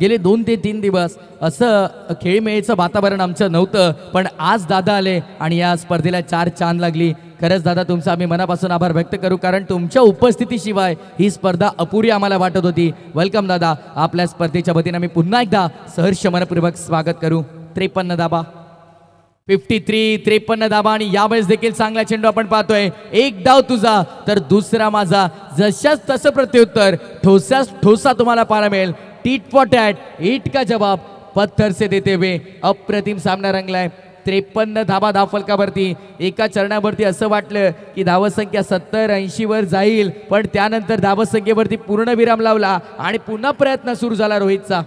गेले 2 ते 3 दिवस असं खेळमेळीचं वातावरण आमचं नव्हतं, पण आज दादा आले आणि या स्पर्धेला 4 चांद लागली. खरंच दादा तुमचा आम्ही मनापासून आभार व्यक्त करू, कारण तुमच्या उपस्थितीशिवाय ही स्पर्धा अपुरी आम्हाला वाटत होती. वेलकम दादा. आपल्या स्पर्धेच्या वतीने आम्ही पुन्हा एकदा सहर्ष मनपूर्वक स्वागत करू. 53 धाबा. 53 धाबा आणि यावेळेस देखील चांगला चेंडू आपण पाहतोय. एक डाव तुझा तर दुसरा माझा, जशाच तसं प्रत्युत्तर, ठोसास ठोसा तुम्हाला पाहायला मिळेल. टीट फॉर टॅट, ईट का जवाब पत्थर से देते हुए अप्रतिम सामना रंगलाय. 53 धाबा धावफलकावरती. एका चरणावरती असं वाटलं की धावसंख्या 70-80 वर जाईल, पण त्यानंतर धावसंख्येवरती पूर्ण विराम लावला आणि पुन्हा प्रयत्न सुरू झाला रोहितचा.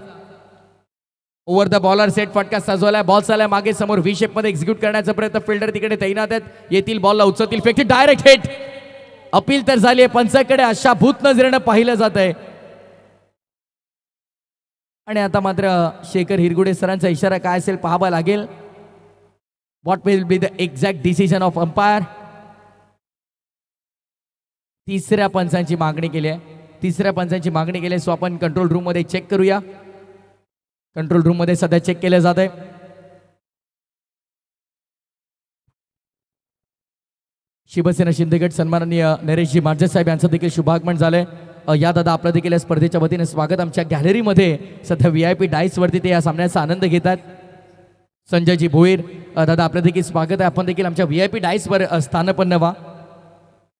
ओव्हर द बॉलर सेट फटका सजवलाय. बॉल चाललाय मागे समोर व्ही शेप मध्ये एक्झिक्यूट करण्याचा प्रयत्न. फिल्डर तिकडे तैनात आहेत. येतील बॉलला उचलतील, फेकतील, डायरेक्ट हिट. अपील तर झाली आहे, पंचाकडे अशा भूत नजरेनं पाहिलं जात आहे. आणि आता मात्र शेखर हिरगुडे सरांचा इशारा काय असेल पाहावा लागेल. What will be the exact decision of umpire. तिसऱ्या पंचांची मागणी केली आहे. सो आपण कंट्रोल रूम मध्ये चेक करूया. कंट्रोल रूम मध्ये सध्या चेक केलं जात आहे. शिवसेना शिंदेगड सन्माननीय नरेशजी मार्जे साहेब यांचं देखील शुभागमन झालंय. या दादा आपलं देखील या स्पर्धेच्या वतीने स्वागत. आमच्या गॅलरीमध्ये सध्या VIP डाईस वरती ते या सामन्याचा आनंद घेतात. संजयजी भोईर दादा आपलं देखील स्वागत आहे. आपण देखील आमच्या VIP डाईस वर स्थानपन्न व्हा.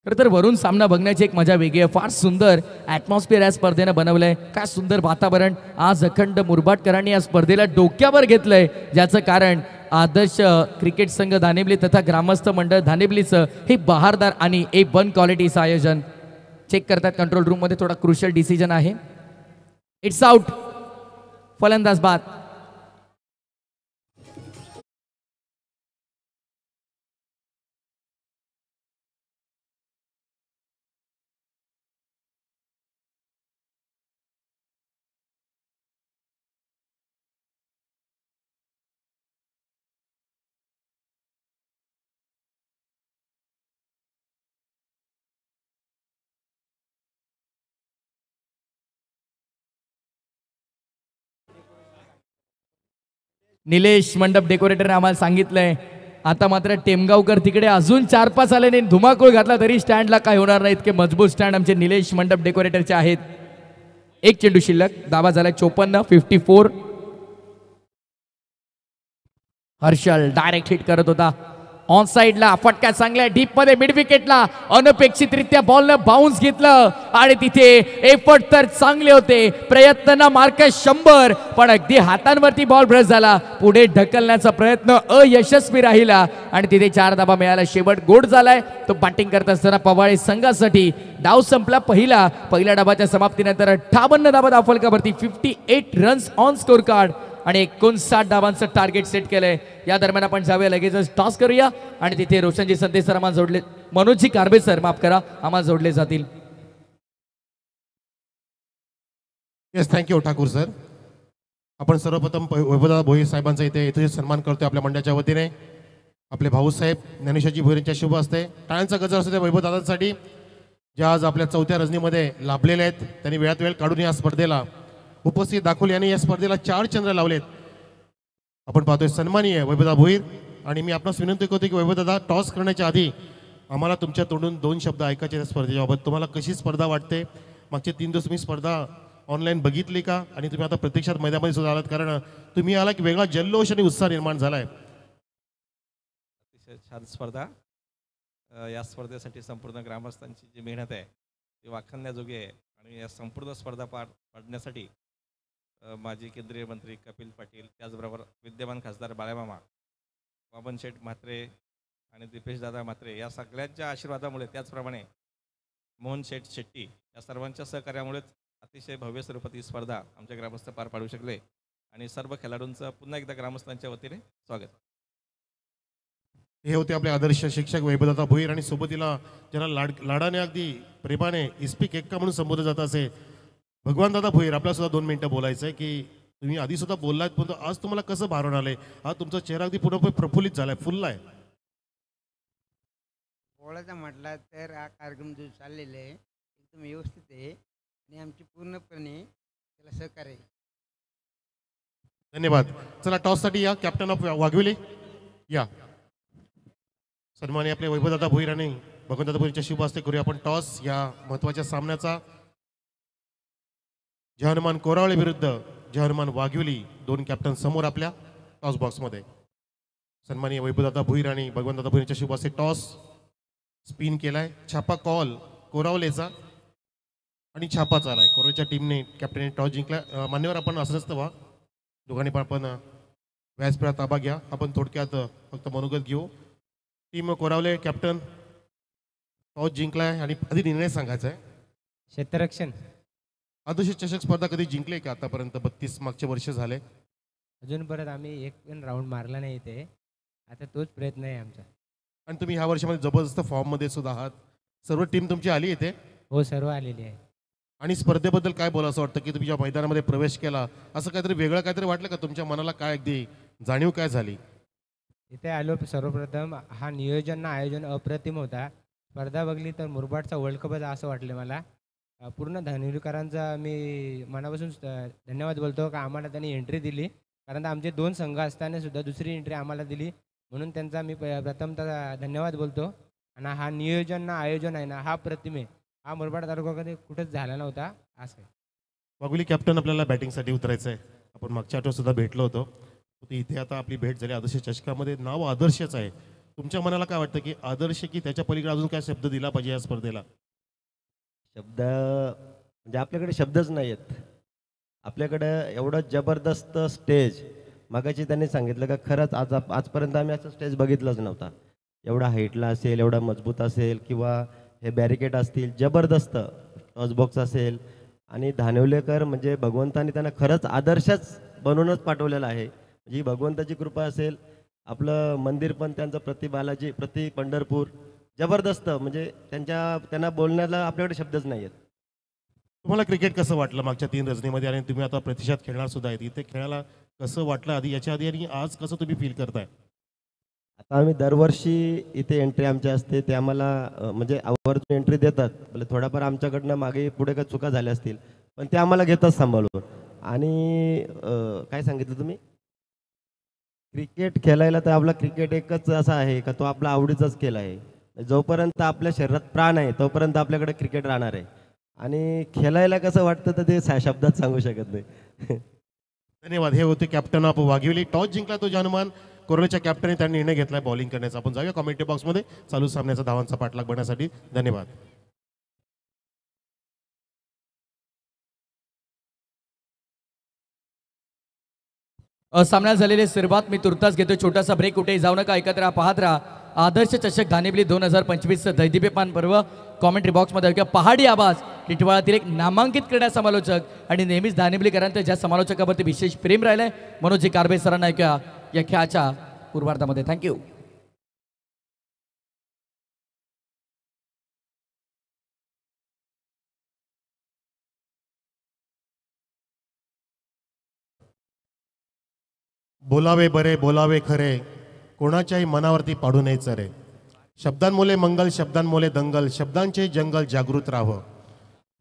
खरं तर वरून सामना बघण्याची एक मजा वेगळी आहे. फार सुंदर ॲटमॉस्फिअर या स्पर्धेनं बनवलंय. काय सुंदर वातावरण. आज अखंड मुरबाटकरांनी या स्पर्धेला डोक्यावर घेतलंय, ज्याचं कारण आदर्श क्रिकेट संघ धानेबली तथा ग्रामस्थ मंडळ धानेबलीचं हे बहारदार आणि A1 क्वालिटीचं आयोजन. चेक करतात कंट्रोल रूम मध्ये. थोडा क्रुशियल डिसिजन आहे. It's out. फलंदाज बाद. निलेश मंडप डेकोरेटरने आम्हाला सांगितलंय. आता मात्र टेमगावकर तिकडे अजून 4-5 आले नाही. धुमाकूळ घातला तरी स्टँडला काय होणार नाही. इतके मजबूत स्टँड आमचे निलेश मंडप डेकोरेटरचे आहेत. एक चेंडू शिल्लक. दावा झालाय 54. 54. हर्षल डायरेक्ट हिट करत होता. ऑन साइडला फटका चांगला डीप मध्ये मिड विकेटला अनपेक्षितरित्या बॉलनं बाउन्स घेतलं आणि तिथे एफर्ट तर चांगले होते. प्रयत्न मार्क 100, पण अगदी हातांवरती बॉल ब्रश झाला. पुढे ढकलण्याचा प्रयत्न अयशस्वी राहिला आणि तिथे 4 धाबा मिळाला. शेवट गोड झालाय. तो बॅटिंग करत असताना पवाळे संघासाठी डाव संपला. पहिल्या डावाच्या समाप्तीनंतर 58 धाबा धावफलकावरती. 58 रन्स ऑन स्कोर कार्ड आणि 59 धावांचं टार्गेट सेट केलंय. या दरम्यान आपण जाऊया लगेचच टॉस करूया आणि तिथे रोशनजी संदेश सर आम्हाला जोडले, मनोजजी कारबे सर माफ करा, आम्हाला जोडले जातील. Yes, thank you Thakur sir. आपण सर्वप्रथम वैभवदादा भोईर साहेबांचा इथे सन्मान करतोय आपल्या मंडळाच्या वतीने. आपले भाऊसाहेब ज्ञानेश्वरजी भोईर यांच्या शुभ असते. टाळ्यांचा गजर असतो त्या वैभवदादांसाठी, जे आज आपल्या 4थ्या रजनीमध्ये लाभलेले आहेत. त्यांनी वेळात वेळ काढून या स्पर्धेला उपस्थित दाखवले आणि या स्पर्धेला 4 चंद्र लावलेत. आपण पाहतोय सन्माननीय वैभवदादा भोईर. आणि मी आपणास विनंती करतो की वैभवदादा, टॉस करण्याच्या आधी आम्हाला तुमच्या तोंडून 2 शब्द ऐकायचे त्या स्पर्धेबाबत. तुम्हाला कशी स्पर्धा वाटते? मागचे 3 दिवस तुम्ही स्पर्धा ऑनलाईन बघितली का? आणि तुम्ही आता प्रत्यक्षात मैदानामध्ये सुद्धा आलात, कारण तुम्ही आला की वेगळा जल्लोष आणि उत्साह निर्माण झालाय. अतिशय छान स्पर्धा. या स्पर्धेसाठी संपूर्ण ग्रामस्थांची जी मेहनत आहे ती वाखाणण्याजोगी आहे. आणि या संपूर्ण स्पर्धा पाडण्यासाठी माजी केंद्रीय मंत्री कपिल पाटील, त्याचबरोबर विद्यमान खासदार बाळामामा, वामन शेठ म्हात्रे आणि दीपेशदादा म्हात्रे या सगळ्यांच्या आशीर्वादामुळे, त्याचप्रमाणे मोहन शेठ शेट्टी या सर्वांच्या सहकार्यामुळेच अतिशय भव्य स्वरूपात ही स्पर्धा आमच्या ग्रामस्थ पार पाडू शकले. आणि सर्व खेळाडूंचं पुन्हा एकदा ग्रामस्थांच्या वतीने स्वागत. हे होते आपले आदर्श शिक्षक वैभवदादा भोईर. आणि सोबतीला ज्यांना लाडाने अगदी प्रेमाने इस्पिक एक्का म्हणून संबोधलं जात असे भगवान दादा भोईर. आपल्याला सुद्धा 2 मिनिटं बोलायचं आहे की तुम्ही आधी सुद्धा बोललात, पण आज तुम्हाला कसं भारून आलंय? आज तुमचा चेहरा अगदी पूर्णपणे प्रफुल्लित झालाय, फुलला आहे. बोलायचं म्हटलं तर हा कार्यक्रम जो चाललेला आहे एकदम व्यवस्थित आहे आणि आमची पूर्णपणे त्याला सहकार्य आहे. धन्यवाद. चला टॉससाठी या. कॅप्टन ऑफ वाघविले या. सन्माननीय आपले वैभवदादा भोईर आणि भगवंतदादा भोईरच्या शुभ हस्ते करूया आपण टॉस या महत्वाच्या सामन्याचा. जय हनुमान कोरावळे विरुद्ध जय हनुमान वाघविली, 2 कॅप्टन समोर आपल्या टॉस बॉक्समध्ये. सन्माननीय वैभवदादा भोईर आणि भगवंतदादा भोईरच्या शुभ हस्ते टॉस स्पिन केलाय, छापा कॉल कोरावलेचा आणि छापा चालाय. कोरावलेच्या टीमने कॅप्टनने टॉस जिंकला. मान्यवर आपण असं नसतं व्हा, दोघांनी पण आपण व्यासपीठात ताबा घ्या. आपण थोडक्यात फक्त मनोगत घेऊ. टीम कोरावले कॅप्टन टॉस जिंकलाय आणि आधी निर्णय सांगायचा आहे. क्षेत्ररक्षण आदर्श चषक स्पर्धा कधी जिंकले का आतापर्यंत? 32 मागचे वर्ष झाले. अजून परत आम्ही एक पण राऊंड मारला नाही इथे. आता तोच प्रयत्न आहे आमचा. आणि तुम्ही ह्या वर्षामध्ये जबरदस्त फॉर्ममध्ये सुद्धा आहात. सर्व टीम तुमची आली इथे हो, सर्व आलेली आहे. आणि स्पर्धेबद्दल काय बोला असं वाटतं की तुम्ही ज्या मैदानामध्ये प्रवेश केला असं काहीतरी वेगळं काहीतरी वाटलं का? तुमच्या मनाला काय अगदी जाणीव काय झाली? इथे आलो सर्वप्रथम हा नियोजन आयोजन अप्रतिम होता. स्पर्धा बघली तर मुरबाडचा वर्ल्ड कपच असं वाटलं मला. पूर्ण धानिवलीकरांचा मी मनापासून धन्यवाद बोलतो का आम्हाला त्यांनी एंट्री दिली. कारण आमचे 2 संघ असताना सुद्धा दुसरी एंट्री आम्हाला दिली, म्हणून त्यांचा मी प्रथमतः धन्यवाद बोलतो. आणि हा नियोजन आयोजन आहे ना, हा प्रतिम आहे. हा मुरबाड तालुक्यामध्ये कुठंच झाला नव्हता असं आहे. वाघुली कॅप्टन आपल्याला बॅटिंगसाठी उतरायचं आहे. आपण मागच्या आठवड्यात सुद्धा भेटलो होतो. तर इथे आता आपली भेट झाली. आदर्श चषकामध्ये नाव आदर्शच आहे. तुमच्या मनाला काय वाटतं की आदर्श की त्याच्या पलीकडे अजून काय शब्द दिला पाहिजे या स्पर्धेला? शब्द म्हणजे आपल्याकडे शब्दच नाही आहेत. आपल्याकडं एवढं जबरदस्त स्टेज, मागाची त्यांनी सांगितलं का खरंच आजपर्यंत आम्ही असं स्टेज बघितलंच नव्हता. एवढा हाईटला असेल, एवढा मजबूत असेल, किंवा हे बॅरिकेड असतील, जबरदस्त टॉस बॉक्स असेल. आणि धानिवलेकर म्हणजे भगवंतानी त्यांना खरंच आदर्शच बनवूनच पाठवलेला आहे. म्हणजे ही भगवंताची कृपा असेल. आपलं मंदिर पण त्यांचं प्रति बालाजी, प्रति पंढरपूर, जबरदस्त. म्हणजे त्यांना बोलण्याला आपल्याकडे शब्दच नाही आहेत. तुम्हाला क्रिकेट कसं वाटलं मागच्या 3 रजनीमध्ये? आणि तुम्ही आता प्रतिशत खेळणार सुद्धा आहेत. इथे खेळायला कसं वाटलं आधी, याच्या आधी, आणि आज कसं तुम्ही फील करताय? आता आम्ही दरवर्षी इथे एंट्री आमची असते, ते आम्हाला म्हणजे आवर्जून एंट्री देतात. म्हणजे थोडाफार आमच्याकडनं मागे पुढे काही चुका झाल्या असतील, पण ते आम्हाला घेतात सांभाळून. आणि काय सांगितलं तुम्ही? क्रिकेट खेळायला तर आपला क्रिकेट एकच असा आहे का तो आपला आवडीचाच खेळ आहे. जोपर्यंत आपल्या शरीरात प्राण आहे तोपर्यंत आपल्याकडे क्रिकेट राहणार आहे. आणि खेळायला कसं वाटतं तर ते शब्दात सांगू शकत नाही. धन्यवाद. हे होते कॅप्टन ऑफ वाघिवली. टॉस जिंकला तो जानुमान कोरोलेच्या कॅप्टनने त्यांनी निर्णय घेतलाय बॉलिंग करण्याचा. आपण जाऊया कमेंट्री बॉक्समध्ये चालू सामन्याचा धावांचा पाठलाग बनण्यासाठी. धन्यवाद. सामन्यात झालेले सुरुवात मी तुर्तास घेतो. छोटासा ब्रेक, कुठेही जाऊ नका, एकत्र पाहत राहा. आदर्श चषक धानिवली 2025 दैदिप्यमान पर्व. कॉमेंट्री बॉक्समध्ये ऐका पहाडी आवाज, टिटवाळातील एक नामांकित क्रीडा समालोचक आणि नेहमीच धानिवलीकरांचं ज्या समालोचकावरती विशेष प्रेम राहिलंय मनोजी कारबे सरांना ऐका या खेळाच्या पूर्वार्धामध्ये. थँक्यू. बोलावे बरे बोलावे खरे, कोणाच्याही मनावरती पाडू नये चरे. शब्दांमुळे मंगल, शब्दांमुळे दंगल, शब्दांचे जंगल जागृत राहावं.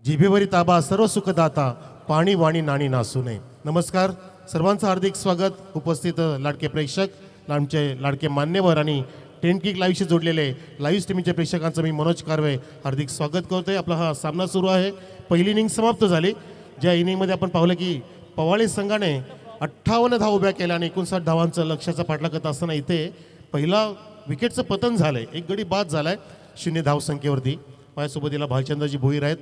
जिभेवरी ताबा सर्व सुखदाता, पाणी वाणी नाणी नासू नये. नमस्कार, सर्वांचं हार्दिक स्वागत. उपस्थित लाडके प्रेक्षक, आमचे लाडके मान्यवर आणि टेंटकिक लाईव्हशी जोडलेले लाईव्ह स्ट्रीमिंगच्या प्रेक्षकांचं मी मनोज कारवे हार्दिक स्वागत करतोय. आपला हा सामना सुरू आहे. पहिली इनिंग समाप्त झाली. ज्या इनिंगमध्ये आपण पाहिलं की पवाळे संघाने 58 धावा उभ्या केल्या आणि 59 धावांचं लक्ष्याचा पाठलाग करत असताना इथे पहिला विकेटचं पतन झालंय. एक गडी बाद झालाय 0 धावसंख्येवरती. माझ्यासोबत याला भालचंद्रजी भोईर आहेत.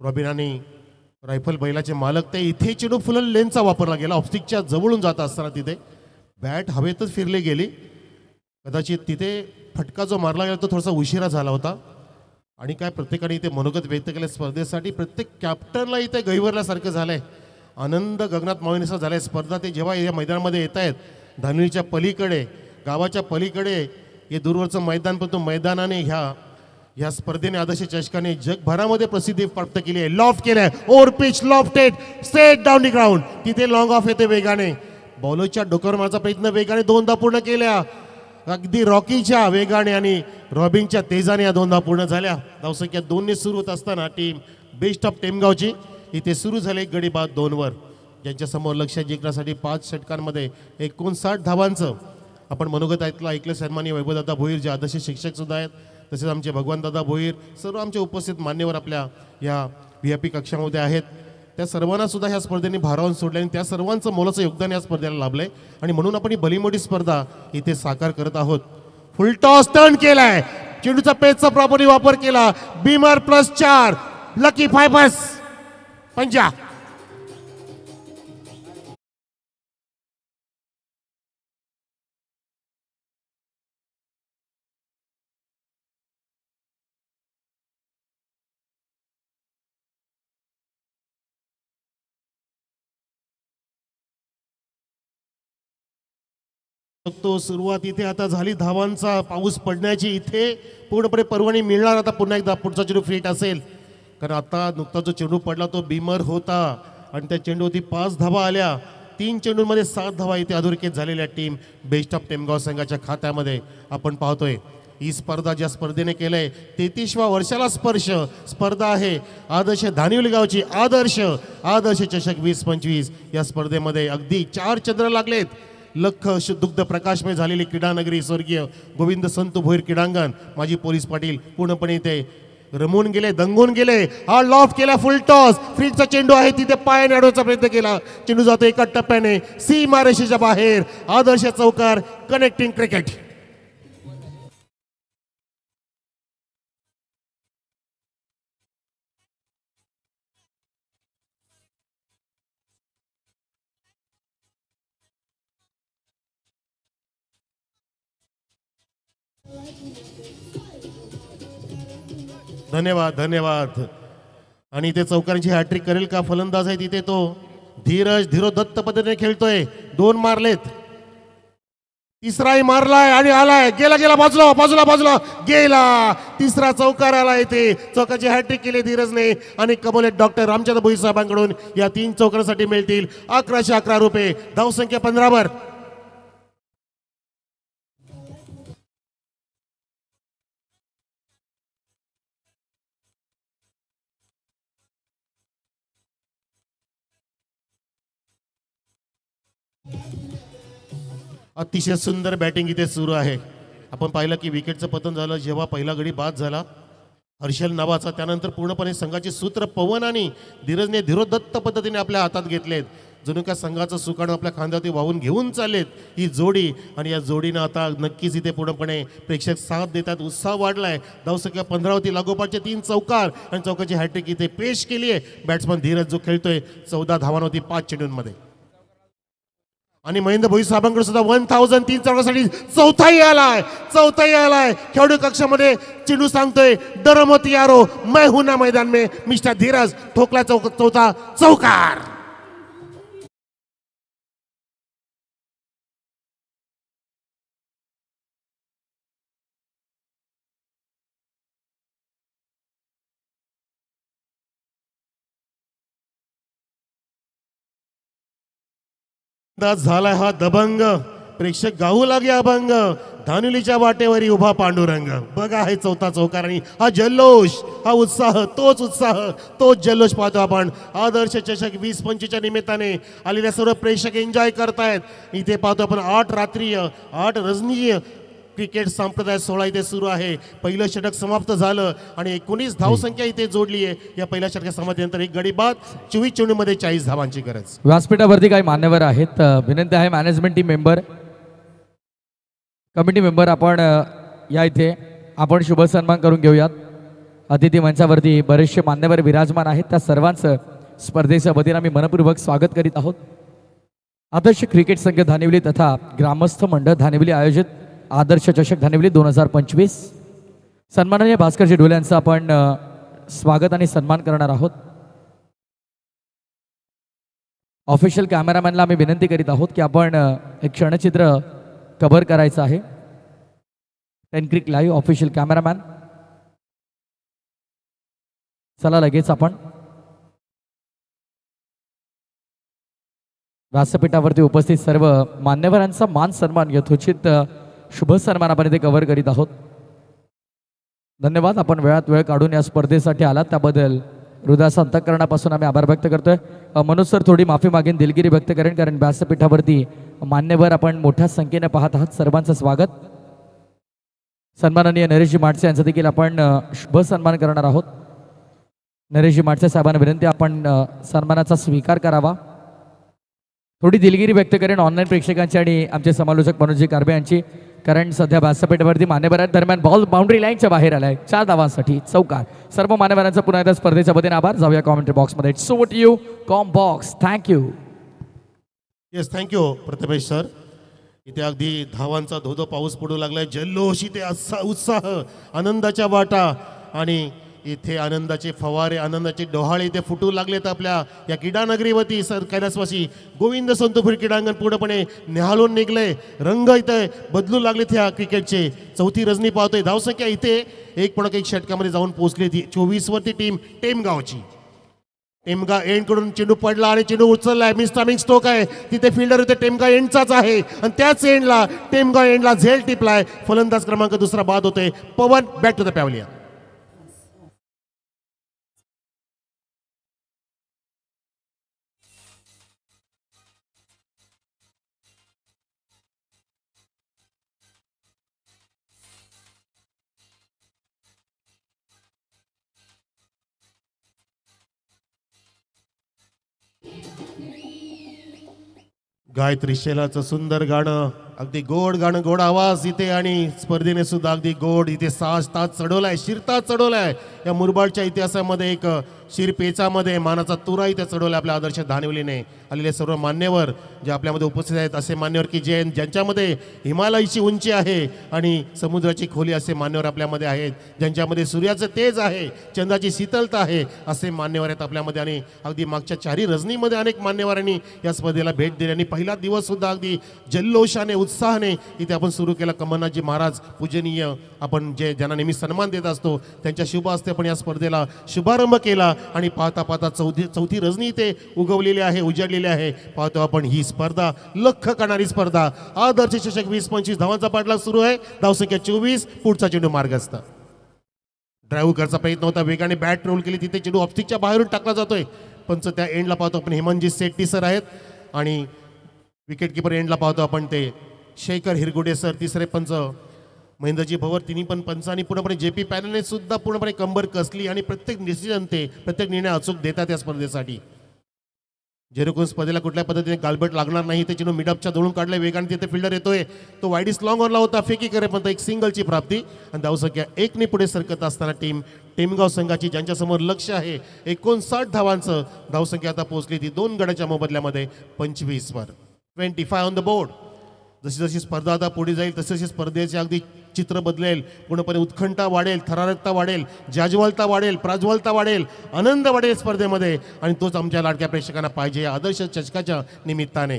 रॉबिन आणि रायफल बैलाचे मालक. ते इथे चेंडू फुल लेनचा वापरला गेला. ऑफस्टिकच्या जवळून जात असताना तिथे बॅट हवेतच फिरली गेली. कदाचित तिथे फटका जो मारला गेला तो थोडासा उशिरा झाला होता. आणि काय प्रत्येकाने इथे मनोगत व्यक्त केलं स्पर्धेसाठी. प्रत्येक कॅप्टनला इथे गैवरल्यासारखं झालंय. आनंद गगनात मावेनासा झालाय. स्पर्धा ते जेव्हा या मैदानामध्ये येत आहेत, धानिवलीच्या पलीकडे, गावाच्या पलीकडे हे दूरवरचं मैदान, पण तो मैदानाने ह्या स्पर्धेने आदर्श चषकाने जगभरामध्ये प्रसिद्धी प्राप्त केली आहे. लॉफ्ट केलाय, over pitch lofted, straight down the ground. तिथे लॉंग ऑफ येते वेगाने. बॉलरच्या डोक्यावर मारण्याचा प्रयत्न वेगाने 2 धावा पूर्ण केल्या. अगदी रॉकीच्या वेगाने आणि रॉबिनच्या तेजाने या 2 धावा पूर्ण झाल्या. धावसंख्या 2ने सुरू होत असताना टीम बेस्ट ऑफ टेमगावची इथे सुरू झाले गडी बाद 2 वर. ज्यांच्यासमोर लक्ष जिंकण्यासाठी 5 षटकांमध्ये 59 धावांचं आपण मनोगत ऐकलं. सन्माननीय वैभवदादा भोईर जे आदर्श शिक्षक सुद्धा आहेत, तसेच आमचे भगवंतदादा भोईर, सर्व आमचे उपस्थित मान्यवर आपल्या या VIP कक्षामध्ये आहेत. त्या सर्वांना सुद्धा ह्या स्पर्धेने भारावून सोडले आणि त्या सर्वांचं मोलाचं योगदान या स्पर्धेला लाभलंय आणि म्हणून आपण ही भलीमोठी स्पर्धा इथे साकार करत आहोत. फुल टॉस टर्न केलाय, चेंडूचा पेचचा प्रॉपरली वापर केला, बीमर +4, लकी फायबर्स पंजा. तो सुरुवात इथे आता झाली, धावांचा पाऊस पडण्याची इथे पूर्णपणे परवानगी मिळणार. आता पुन्हा एकदा पुढचा चेंडू फिट असेल, कारण आता नुकता जो चेंडू पडला तो बीमर होता आणि त्या चेंडूवरती 5 धावा आल्या. 3 चेंडूंमध्ये 7 धावा इथे अधोरेखित झालेल्या टीम बेस्ट ऑफ टेमगाव संघाच्या खात्यामध्ये आपण पाहतोय. ही स्पर्धा ज्या स्पर्धेने केलंय 33व्या वर्षाला स्पर्धा आहे आदर्श धानिवली गावची. आदर्श चषक 2025 या स्पर्धेमध्ये अगदी 4 चंद्र लागलेत. लख दुग्ध प्रकाशमय झालेली क्रीडानगरी स्वर्गीय गोविंद संतू भोईर क्रीडांगण, माजी पोलीस पाटील पूर्णपणे इथे रमून गेले, दंगून गेले. हा लॉफ्ट केला, फुल टॉस, फ्रीजचा चेंडू आहे तिथे पायाने अडवण्याचा प्रयत्न केला, चेंडू जातो एका टप्प्याने सीमारेषेच्या बाहेर. आदर्श चौकार, कनेक्टिंग क्रिकेट. धन्यवाद. आणि इथे चौकारांची हॅट्रिक करेल का फलंदाज आहे तिथे तो धीरो दत्त पद्धतीने खेळतोय. 2 मारलेत, तिसराही मारलाय आणि आलाय, गेला बाजूला गेला. तिसरा चौकार आला इथे. चौकाची हॅट्रिक केली धीरजने आणि कमवले डॉक्टर रामचंद्र भोई साहेबांकडून. या 3 चौकारांसाठी मिळतील 1111 रुपये. धावसंख्या 15 वर. अतिशय सुंदर बॅटिंग इथे सुरू आहे. आपण पाहिलं की विकेटचं पतन झालं जेव्हा पहिला गडी बाद झाला हर्षल नावाचा. त्यानंतर पूर्णपणे संघाचे सूत्र पवन आणि धीरजने धीरोदत्त पद्धतीने आपल्या हातात घेतलेत. जणू का संघाचं सुकाणं आपल्या खांद्यावरती वाहून घेऊन चाललेत ही जोडी. आणि या जोडीनं आता नक्कीच इथे पूर्णपणे प्रेक्षक साथ देतात, उत्साह वाढलाय. धावसंख्या 15 होती, लागोपाठचे 3 चौकार आणि चौकाची हॅट्रिक इथे पेश केली आहे. बॅट्समन धीरज जो खेळतोय 14 धावांवरती 5 चेंडूंमध्ये. आणि महेंद्र भोई साहेबांकडे सुद्धा 1000 3 चौकासाठी चौथाही आलाय. खेळाडू कक्षामध्ये चेंडू सांगतोय डरमत यारो मैं हूं ना मैदान में, मिस्टर धीरज ठोकला चौथा चौकार. झालाय हा दबंग, प्रेक्षक गाऊ लागे अभंग. धानुलीच्या वाटेवरी उभा पांडुरंग. बघा हे चौथा चौकार आणि हा जल्लोष, हा उत्साह, तोच जल्लोष पाहतो आपण. आदर्श चषक 2025च्या निमित्ताने आलेल्या सर्व प्रेक्षक एन्जॉय करतायत. इथे पाहतो आपण 8 रात्रीय 8 रजनीय क्रिकेट संप्रदाय 16 इथे सुरू आहे. पहिलं षटक समाप्त झालं आणि 19 धावसंख्या इथे जोडली आहे. या पहिल्या षटका समाप्तीनंतर एक गडी बाद, 24 चेंडूमध्ये 40 धावांची गरज. व्यासपीठावरती काही मान्यवर आहेत. विनंती आहे management team member, committee member, आपण या इथे आपण शुभ सन्मान करून घेऊयात. अतिथी मंचावरती बरेचसे मान्यवर विराजमान आहेत. त्या सर्वांचं स्पर्धेच्या वतीने आम्ही मनपूर्वक स्वागत करीत आहोत. आदर्श क्रिकेट संघ धानिवली तथा ग्रामस्थ मंडळ धानिवली आयोजित आदर्श चषक धानिवली 2025 सन्माननीय भास्करजी ढोले यांचं आपण स्वागत आणि सन्मान करणार आहोत. ऑफिशियल कॅमेरामॅनला आम्ही विनंती करीत आहोत की आपण एक क्षणचित्र कव्हर करायचं आहे. 10 क्रिक लाईव्ह ऑफिशियल कॅमेरामॅन, चला लगेच आपण व्यासपीठावरती उपस्थित सर्व मान्यवरांचा मान सन्मान यथोचित शुभ सन्मान आपण इथे कव्हर करीत आहोत. धन्यवाद, आपण वेळात वेळ काढून या स्पर्धेसाठी आलात त्याबद्दल हृदयाच्या अंतःकरणापासून आम्ही आभार व्यक्त करतोय. मनोज सर थोडी माफी मागेन, दिलगिरी व्यक्त करेन, कारण व्यासपीठावरती मान्यवर आपण मोठ्या संख्येने पाहत आहात. सर्वांचं स्वागत. सन्माननीय नरेशजी माडसे यांचा देखील आपण शुभ सन्मान करणार आहोत. नरेशजी माटसे साहेबांना विनंती, आपण सन्मानाचा स्वीकार करावा. थोडी दिलगिरी व्यक्त करेन ऑनलाईन प्रेक्षकांची आणि आमचे समालोचक मनोजी कारबे यांची, कारण सध्या व्यासपीठावरती मान्यवर आहेत. दरम्यान बॉल बाउंड्री लाईनच्या बाहेर आलाय. 4 धावांसाठी चौकार. सर्व मान्यवरांचा पुन्हा एकदा स्पर्धेच्या वतीने आभार. जाऊया कॉमेंट्री बॉक्समध्ये. It's over to you com box. Thank you. Yes, thank you Prathamesh sir. इथे अगदी धावांचा धोधो पाऊस पडू लागलाय. जल्लोष इथे, उत्साह, आनंदाच्या वाटा आणि इथे आनंदाचे फवारे, आनंदाचे डोहाळे इथे फुटू लागलेत आपल्या या क्रीडानगरीवरती. सर कैलासवासी गोविंद संतोफीर क्रीडांगण पूर्णपणे निहाळून निघले. रंग इथे बदलू लागलेत ह्या क्रिकेटचे. चौथी रजनी पाहतोय. धावसंख्या इथे 1.1 षटकामध्ये जाऊन पोहोचली ती 24 वरती टीम टेमगावची. टेमगा एंड कडून चेंडू पडला आणि चेंडू उचललाय. मिस्टामिंग स्ट्रोक आहे तिथे. फिल्डर होते टेमगा एंडचाच आहे आणि त्याच एंडला टेमगा एंडला झेल टिपलाय. फलंदाज क्रमांक दुसरा बाद होतोय. Pawan back to the pavilion. Gayatri शेलाचं सुंदर गाणं, अगदी गोड गाणं, गोड आवाज इथे आणि स्पर्धेने सुद्धा अगदी गोड इथे साज ताज चढवलाय, शिरताज चढवलाय. या मुरबाडच्या इतिहासामध्ये एक शिरपेचामध्ये मानाचा तुरा इथे चढवला आपल्या आदर्श धानिवलीने. आलेले सर्व मान्यवर जे आपल्यामध्ये उपस्थित आहेत, असे मान्यवर की ज्यांच्यामध्ये हिमालयाची उंची आहे आणि समुद्राची खोली, असे मान्यवर आपल्यामध्ये आहेत. ज्यांच्यामध्ये सूर्याचं तेज आहे, चंद्राची शीतलता आहे, असे मान्यवर आहेत आपल्यामध्ये. आणि अगदी मागच्या 4 रजनीमध्ये अनेक मान्यवरांनी या स्पर्धेला भेट दिली आणि पहिला दिवस सुद्धा अगदी जल्लोषाने, उत्साहाने इथे आपण सुरू केला. कमलनाथजी महाराज पूजनीय, आपण ज्यांना नेहमी सन्मान देत असतो, त्यांच्या शुभ हस्ते आपण या स्पर्धेला शुभारंभ केला. आणि पाहता पाहता चौथी रजनी इथे उगवलेली आहे, उजाडलेली आहे. पाहतो आपण ही स्पर्धा लख करणारी स्पर्धा. आदर्श चषक 20-25 धावांचा पाठलाग सुरू आहे. धावसंख्या 24. पुढचा चेंडू मार्गस्थ. ड्राईव्ह करण्याचा प्रयत्न होता, वेगाने बॅट रोल केली, तिथे चेंडू ऑफस्टिकच्या बाहेरून टाकला जातोय. पंच त्या एंडला पाहतो आपण हेमंतजी सेट्टी सर आहेत आणि विकेट किपर एंडला पाहतो आपण ते शेखर हिरगुडे सर. तिसरे पंच महेंद्रजी भवर. तिन्ही पण पंचांनी पूर्णपणे JP पॅनलने सुद्धा पूर्णपणे कंबर कसली आणि प्रत्येक डिसिजन ते, प्रत्येक निर्णय अचूक देतात या स्पर्धेसाठी. जेणेकरून स्पर्धेला कुठल्या पद्धतीने गालबट लागणार नाही. ते चेंडू मिडअपच्या दोळून काढले, वेगाने तिथे फिल्डर येतोय. तो वाईडिस लॉंग ऑनला होता, फेकी करे पण एक सिंगलची प्राप्ती. आणि धावसंख्या 1 ने पुढे सरकत असताना टीम टेमगाव संघाची, ज्यांच्यासमोर लक्ष आहे 59 धावांचं, धावसंख्या आता पोहोचली ती 2 गड्याच्या मोबदल्यामध्ये 25 वर. 25 ऑन द बोर्ड. जशी जशी स्पर्धा आता पुढे जाईल तशी तशी स्पर्धेचे अगदी चित्र बदलेल. पूर्णपणे उत्कंठा वाढेल, थरारकता वाढेल, जाज्वलता वाढेल, प्राज्वलता वाढेल, आनंद वाढेल स्पर्धेमध्ये. आणि तोच आमच्या लाडक्या प्रेक्षकांना पाहिजे या आदर्श चषकाच्या निमित्ताने.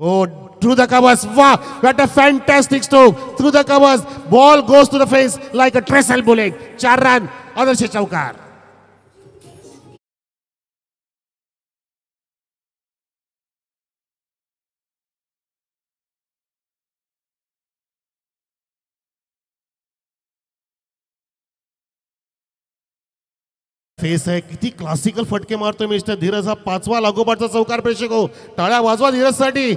ओ थ्रू द कव्हर्स, वाह, what a fantastic stroke. Through the covers, ball goes to the face like a tracer bullet. 4 run, Adarsh चौकार. फेस आहे, किती क्लासिकल फटके मारतोय मिस्टर धीरज. हा 5वा लागोपाठचा चौकार. प्रेक्षक हो, टाळ्या वाजवा धीरजसाठी.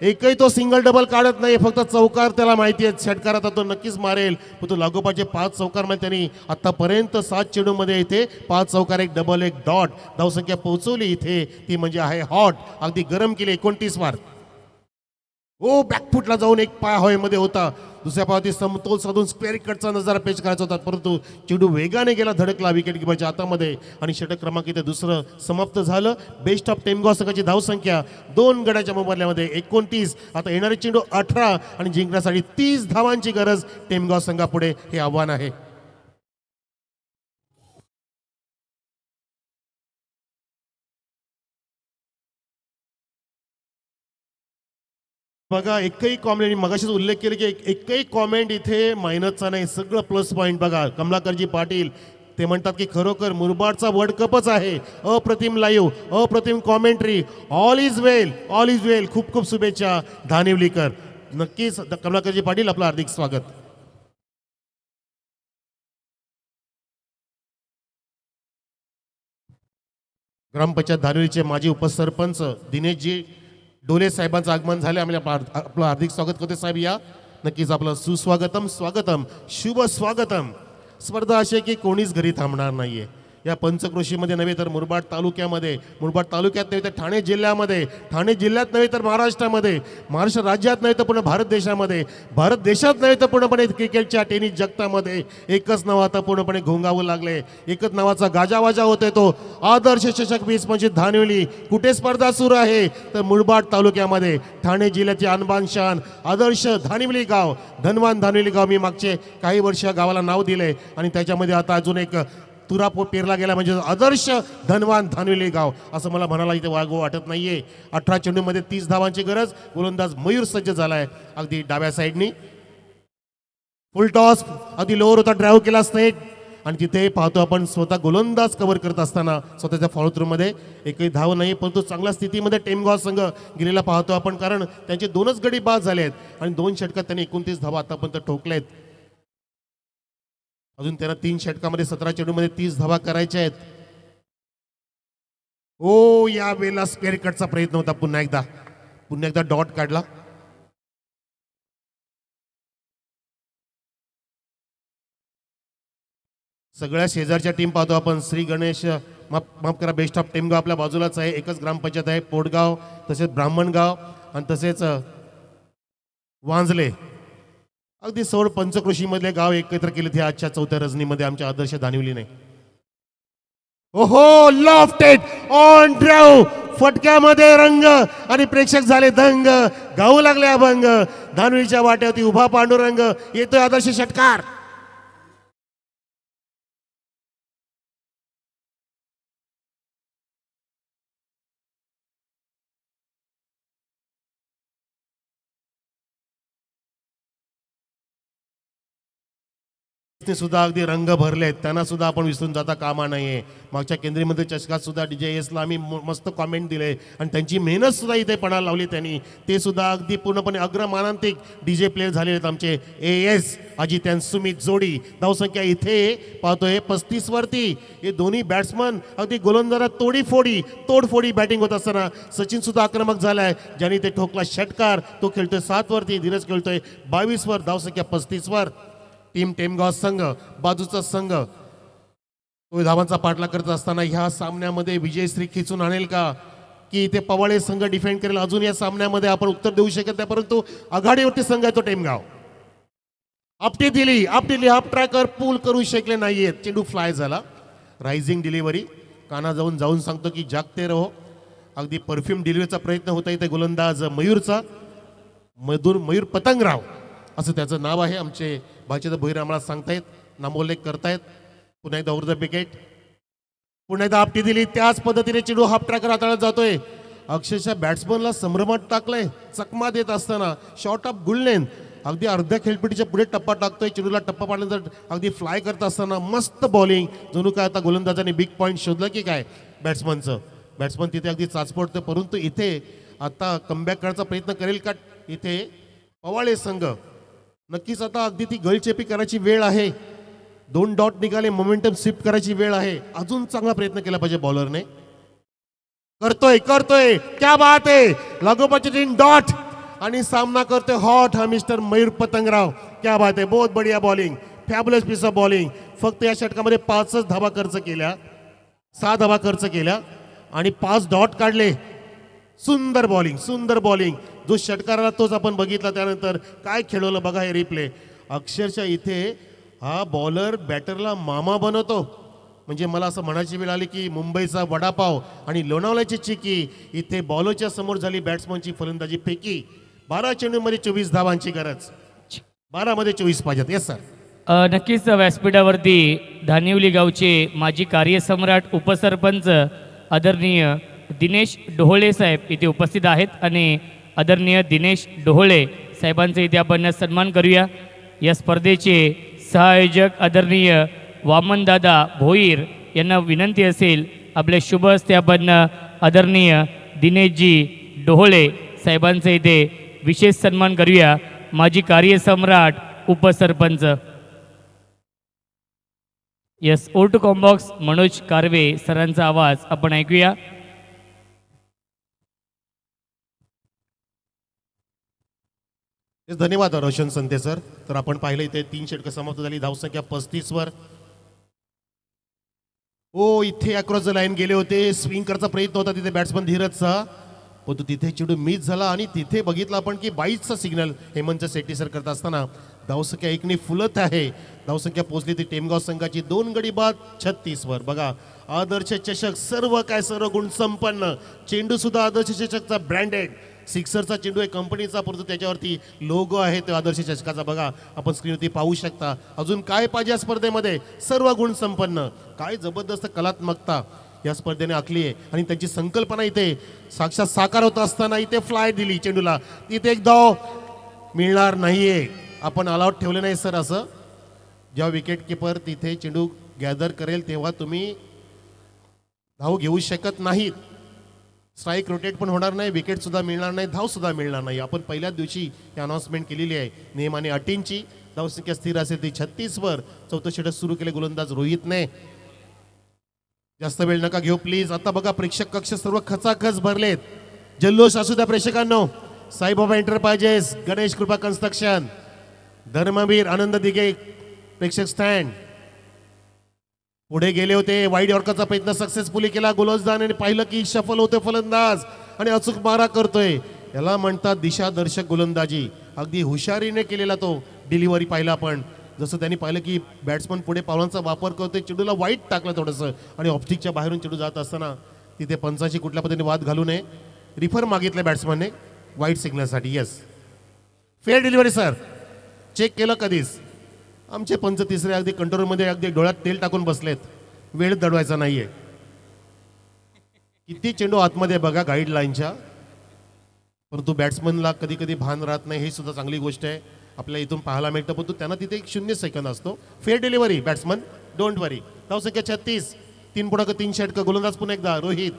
एकही तो सिंगल डबल काढत नाही, फक्त चौकार त्याला माहिती आहे. षटकार आता तो नक्कीच मारेल, पण तो लागोपाठचे 5 चौकार मध्ये त्यांनी आतापर्यंत 7 चेंडूमध्ये इथे 5 चौकार, 1 डबल, 1 डॉट. धावसंख्या पोहोचवली इथे, ती म्हणजे आहे हॉट, अगदी गरम केली 29 वर. ओ बॅकफुटला जाऊन एक पाय हवेमध्ये होता. दुसऱ्या पायावरती समतोल साधून स्क्वेअर कटचा नजारा पेश करायचा होता, परंतु चेंडू वेगाने गेला, धडकला विकेट किपरच्या हातामध्ये आणि षटक क्रमांक इथे दुसरं समाप्त झालं. बेस्ट ऑफ टेमगाव संघाची धावसंख्या 2 गड्याच्या मोबदल्यामध्ये 29. आता येणारे चेंडू 18 आणि जिंकण्यासाठी 30 धावांची गरज टेमगाव संघापुढे. हे आव्हान आहे. बघा, एकही कॉमेंट मगाशीच उल्लेख केले की एकही कॉमेंट इथे मायनसचा नाही, सगळं प्लस पॉईंट. बघा, कमलाकरजी पाटील ते म्हणतात की खरोखर मुरबाडचा वर्ल्ड कपच आहे. अप्रतिम लाईव्ह, अप्रतिम commentary. All is well, all is well. खूप खूप शुभेच्छा धानिवलीकर. नक्कीच कमलाकरजी पाटील, आपलं हार्दिक स्वागत. ग्रामपंचायत धानिवलीचे माजी उपसरपंच दिनेशजी डोले साहेबांचं आगमन झाले. आम्ही आपलं हार्दिक स्वागत करतो साहेब. या नक्कीच आपलं सुस्वागतम, स्वागतम, शुभ स्वागतम. स्पर्धा अशी आहे की कोणीच घरी थांबणार नाहीये. या पंचक्रोशीमध्ये नव्हे तर मुरबाड तालुक्यामध्ये, मुरबाड तालुक्यात नव्हे तर ठाणे जिल्ह्यामध्ये, ठाणे जिल्ह्यात नव्हे तर महाराष्ट्रामध्ये, महाराष्ट्र राज्यात नव्हे तर पूर्ण भारत देशामध्ये, भारत देशात नव्हे तर पूर्णपणे क्रिकेटच्या टेनिस जगतामध्ये एकच नाव आता पूर्णपणे घोंगावू लागले, एकच नावाचा गाजावाजा होतोय तो आदर्श चषक 2025 धानिवली. कुठे स्पर्धा सुरू आहे तर मुरबाड तालुक्यामध्ये, ठाणे जिल्ह्याचे अनबान शान आदर्श धानिवली गाव, धनवान धानिवली गाव. मी मागचे काही वर्ष गावाला नाव दिले आणि त्याच्यामध्ये आता अजून एक तुरा पेरला गेला म्हणजे आदर्श धनवान धानिवली गाव असं मला म्हणायला इथे वाटत नाहीये. 18 चेंडूमध्ये 30 धावांची गरज. गोलंदाज मयूर सज्ज झालाय अगदी डाव्या साईडनी. फुल टॉस अगदी लोअर होता, ड्राईव्ह केला स्ट्रेट आणि तिथे पाहतो आपण स्वतः गोलंदाज कव्हर करत असताना स्वतःच्या फॉलो थ्रूमध्ये एकही धाव नाही, परंतु चांगल्या स्थितीमध्ये टेमगाव संघ गेलेला पाहतो आपण, कारण त्यांचे 2च गडी बाद झाले आहेत आणि 2 षटकात त्यांनी 29 धावा आतापर्यंत ठोकल्या आहेत. अजून त्यांना 3 षटकामध्ये 17 चेंडूमध्ये 30 धावा करायच्या आहेत. ओ या वेळेला स्क्वेअर कटचा प्रयत्न होता, पुन्हा एकदा डॉट काढला. सगळ्या शेजारच्या टीम पाहतो आपण. श्री गणेश माफ करा, बेस्ट ऑफ टेमगाव आपल्या बाजूलाच आहे, एकच ग्रामपंचायत आहे. पोटगाव, तसेच ब्राह्मणगाव आणि तसेच वांजले, अगदी सौर पंचकृषीमधले गाव एकत्र केले ते आजच्या 4थ्या रजनीमध्ये आमच्या आदर्श धानिवलीने. ओहो, लॉफ्टेड ऑन ड्राईव्ह, फटक्यामध्ये रंग आणि प्रेक्षक झाले दंग, गाऊ लागले अभंग. धानिवलीच्या वाट्यावरती उभा पांडुरंग, येतोय आदर्श षटकार. सुद्धा अगदी रंग भरले, त्यांना सुद्धा आपण विसरून जाता कामा नाहीये. मागच्या केंद्रीय मंत्री चषकात सुद्धा DJS ला आम्ही मस्त कॉमेंट दिले आणि त्यांची मेहनत सुद्धा इथे पणाला लावली त्यांनी. ते सुद्धा अगदी पूर्णपणे अग्रमानांतिक DJ प्लेयर झालेले आहेत आमचे AS अजित आणि सुमित जोडी. धावसंख्या इथे पाहतोय 35 वरती. हे दोन्ही बॅट्समन अगदी गोलंदाजात तोडफोडी बॅटिंग होत असताना सचिन सुद्धा आक्रमक झालाय, ज्यांनी ते ठोकला षटकार. तो खेळतोय 7 वरती, धीरज खेळतोय 22 वर. धावसंख्या 35 वर. टीम टेमगाव संघ, बाजूचा संघ तो धावांचा पाठलाग करत असताना ह्या सामन्यामध्ये विजयश्री खिचून आणेल का, की इथे पवाळे संघ डिफेंड करेल? अजून या सामन्यामध्ये आपण उत्तर देऊ शकत नाही, परंतु आघाडीवरती संघ आहे तो टेमगाव. आपटी दिली, हाफ ट्रॅकर पूल करू शकले नाहीयेत. चेंडू फ्लाय झाला. रायझिंग डिलिव्हरी, काना जाऊन सांगतो की जागते रहो. अगदी परफ्यूम डिलिव्हरीचा प्रयत्न होता इथे गोलंदाज मयूरचा. मयूर पतंगराव असं त्याचं नाव आहे. आमचे भाचेदा भोईर आम्हाला सांगतायत, नामोल्लेख करतायत. पुन्हा एकदा ओव्हर द विकेट, पुन्हा एकदा आपटी दिली. त्याच पद्धतीने चेंडू हाफ ट्रॅकर हाताळत जातोय. अक्षरशः बॅट्समनला संभ्रमात टाकलंय चकमा देत असताना. शॉर्ट ऑफ गुलनेन अगदी अर्ध्या खेळपट्टीच्या पुढे टप्पा टाकतोय. चेंडूला टप्पा पाडल्यानंतर अगदी फ्लाय करत असताना मस्त बॉलिंग. जणू काय आता गोलंदाजाने बिग पॉईंट शोधलं की काय बॅट्समनचं. बॅट्समन तिथे अगदी चाचपडतं, परंतु इथे आता कमबॅक करण्याचा प्रयत्न करेल का इथे पवाळे संघ? नक्कीच आता अगदी ती गळचेपी करायची वेळ आहे. 2 डॉट निघाले, मोमेंटम शिफ्ट करायची वेळ आहे. अजून चांगला प्रयत्न केला पाहिजे बॉलरने. करतोय क्या बात आहे. लागोपाठचे 3 डॉट आणि सामना करतोय हॉट हा मिस्टर मयूर पतंगराव. क्या बात आहे, बहुत बढ़िया bowling, fabulous piece of bowling. फक्त या षटकामध्ये 5च धावा खर्च केल्या, 6 धावा खर्च केल्या आणि 5 डॉट काढले. सुंदर बॉलिंग. जो षटकाराला तोच आपण बघितला. त्यानंतर काय खेळवलं बघा हे रिप्ले. अक्षरशः इथे हा बॉलर बॅटरला मामा बनवतो. म्हणजे मला असं म्हणायची वेळ आली की मुंबईचा वडापाव आणि लोणावळ्याची चिकी. इथे बॉलरच्या समोर झाली बॅट्समनची फलंदाजी फेकी. 12 चेंडूमध्ये 24 धावांची गरज. 12 मध्ये 24 पाहिजेत. Yes sir. नक्कीच व्यासपीठावरती धानिवली गावचे माजी कार्यसम्राट उपसरपंच आदरणीय दिनेश डोहोळे साहेब इथे उपस्थित आहेत आणि आदरणीय दिनेश डोहोळे साहेबांचा इथे आपण सन्मान करूया. या स्पर्धेचे सहआयोजक आदरणीय वामनदादा भोईर यांना विनंती असेल आपल्या शुभ हस्ते आपण आदरणीय दिनेशजी डोहोळे साहेबांचा इथे विशेष सन्मान करूया. माजी कार्यसम्राट उपसरपंच. Yes, over to combox Manoj Karve सरांचा आवाज आपण ऐकूया. धन्यवाद रोशन संते सर. तर आपण पाहिलं इथे 3 षटकं समाप्त झाली. धावसंख्या 35 वर. ओ इथे अक्रॉस द लाईन गेले होते, स्विंग करायचा प्रयत्न होता तिथे बॅट्समन धीरजचा, पण तो तिथे चेंडू मिस झाला आणि तिथे बघितलं आपण की 22चा सिग्नल हेमंत शेट्टी सर करत असताना धावसंख्या एकने फुलत आहे. धावसंख्या पोहोचली ती टेमगाव संघाची 2 गडी बाद 36 वर. बघा आदर्श चषक सर्व काय सर्व गुण संपन्न, चेंडू सुद्धा आदर्श चषकचा ब्रँडेड, सिक्सरचा चेंडू आहे कंपनीचा, परंतु त्याच्यावरती लोगो आहे तो आदर्श चषकाचा. बघा आपण स्क्रीनवरती पाहू शकता. अजून काय पाहिजे या स्पर्धेमध्ये, सर्व गुण संपन्न. काय जबरदस्त कलात्मकता या स्पर्धेने आखली आहे आणि त्यांची संकल्पना इथे साक्षात साकार होत असताना इथे फ्लाय दिली चेंडूला, इथे एक धाव मिळणार नाहीये. आपण अलाउट ठेवले नाही सर असं. जेव्हा विकेट किपर तिथे चेंडू गॅदर करेल तेव्हा तुम्ही धाव घेऊ शकत नाहीत. स्ट्राईक रोटेट पण होणार नाही, विकेट सुद्धा मिळणार नाही, धाव सुद्धा मिळणार नाही. आपण पहिल्याच दिवशी ही अनाउन्समेंट केलेली आहे नियम आणि अटींची. धावसंख्या स्थिर असेल ती 36 वर. चौथं षटक सुरू केले गोलंदाज रोहितने. जास्त वेळ नका घेऊ प्लीज. आता बघा प्रेक्षक कक्ष सर्व खचाखच भरलेत, जल्लोष असू द्या प्रेक्षकांनो. साईबाबा एंटरप्राइजेस, गणेश कृपा कन्स्ट्रक्शन, धर्मवीर, आनंद दिघे प्रेक्षक स्टँड पुढे गेले होते. वाईड यॉर्करचा प्रयत्न सक्सेसफुली केला गोलंदाजाने, पाहिलं की शफल होते फलंदाज आणि अचूक मारा करतोय. याला म्हणतात दिशादर्शक गोलंदाजी. अगदी हुशारीने केलेला तो डिलिव्हरी पाहिला आपण. जसं त्यांनी पाहिलं की बॅट्समन पुढे पावलांचा वापर करतोय, चेंडूला वाईट टाकलं थोडंसं आणि ऑप्टिकच्या बाहेरून चेंडू जात असताना तिथे पंचाची कुठल्या पद्धतीने वाद घालू नये. रिफर मागितलं बॅट्समनने वाईट सिग्नलसाठी. Yes fair delivery sir. Check केलं कधीच. आमचे पंच तिसरे अगदी कंट्रोलमध्ये अगदी डोळ्यात तेल टाकून बसलेत, वेळ दडवायचा नाहीये. किती चेंडू आतमध्ये बघा गाईडलाईनच्या, परंतु बॅट्समनला कधी कधी भान राहत नाही, हे सुद्धा चांगली गोष्ट आहे आपल्या इथून पाहायला मिळतं. परंतु त्यांना तिथे एक 0 सेकंद असतो. फेअर डिलिव्हरी बॅट्समन, डोंट वरी. धावसंख्या 36, 3 पुढाक 3 षटक. गोलंदाज पुन्हा एकदा रोहित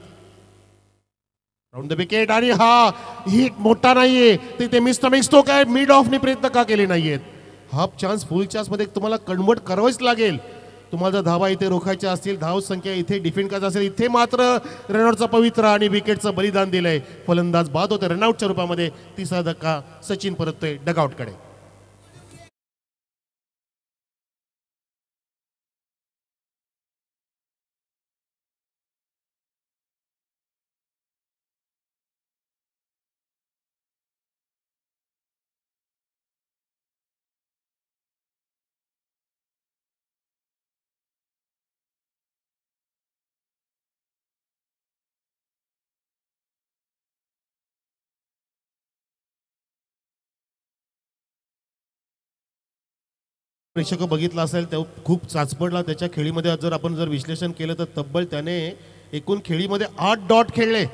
राऊंड द विकेट आणि हा हिट मोठा नाहीये तिथे मिस तो काय मिड ऑफने प्रयत्न का केले नाहीयेत. हाफ चान्स फुल चान्स मध्ये तुम्हाला कन्वर्ट करावंच लागेल. तुम्हाला जर धावा इथे रोखायच्या असतील, धाव संख्या इथे डिफेंड करायचं असेल, इथे मात्र रनआउटचा पवित्र आणि विकेटचं बलिदान दिलंय. फलंदाज बाद होते रनआउटच्या रूपामध्ये. तिसरा धक्का सचिन परततोय डगआउटकडे. प्रेक्षक बघितला असेल तेव्हा खूप चाचपडला त्याच्या खेळीमध्ये. जर आपण विश्लेषण केलं तर तब्बल त्याने एकूण खेळीमध्ये 8 डॉट खेळले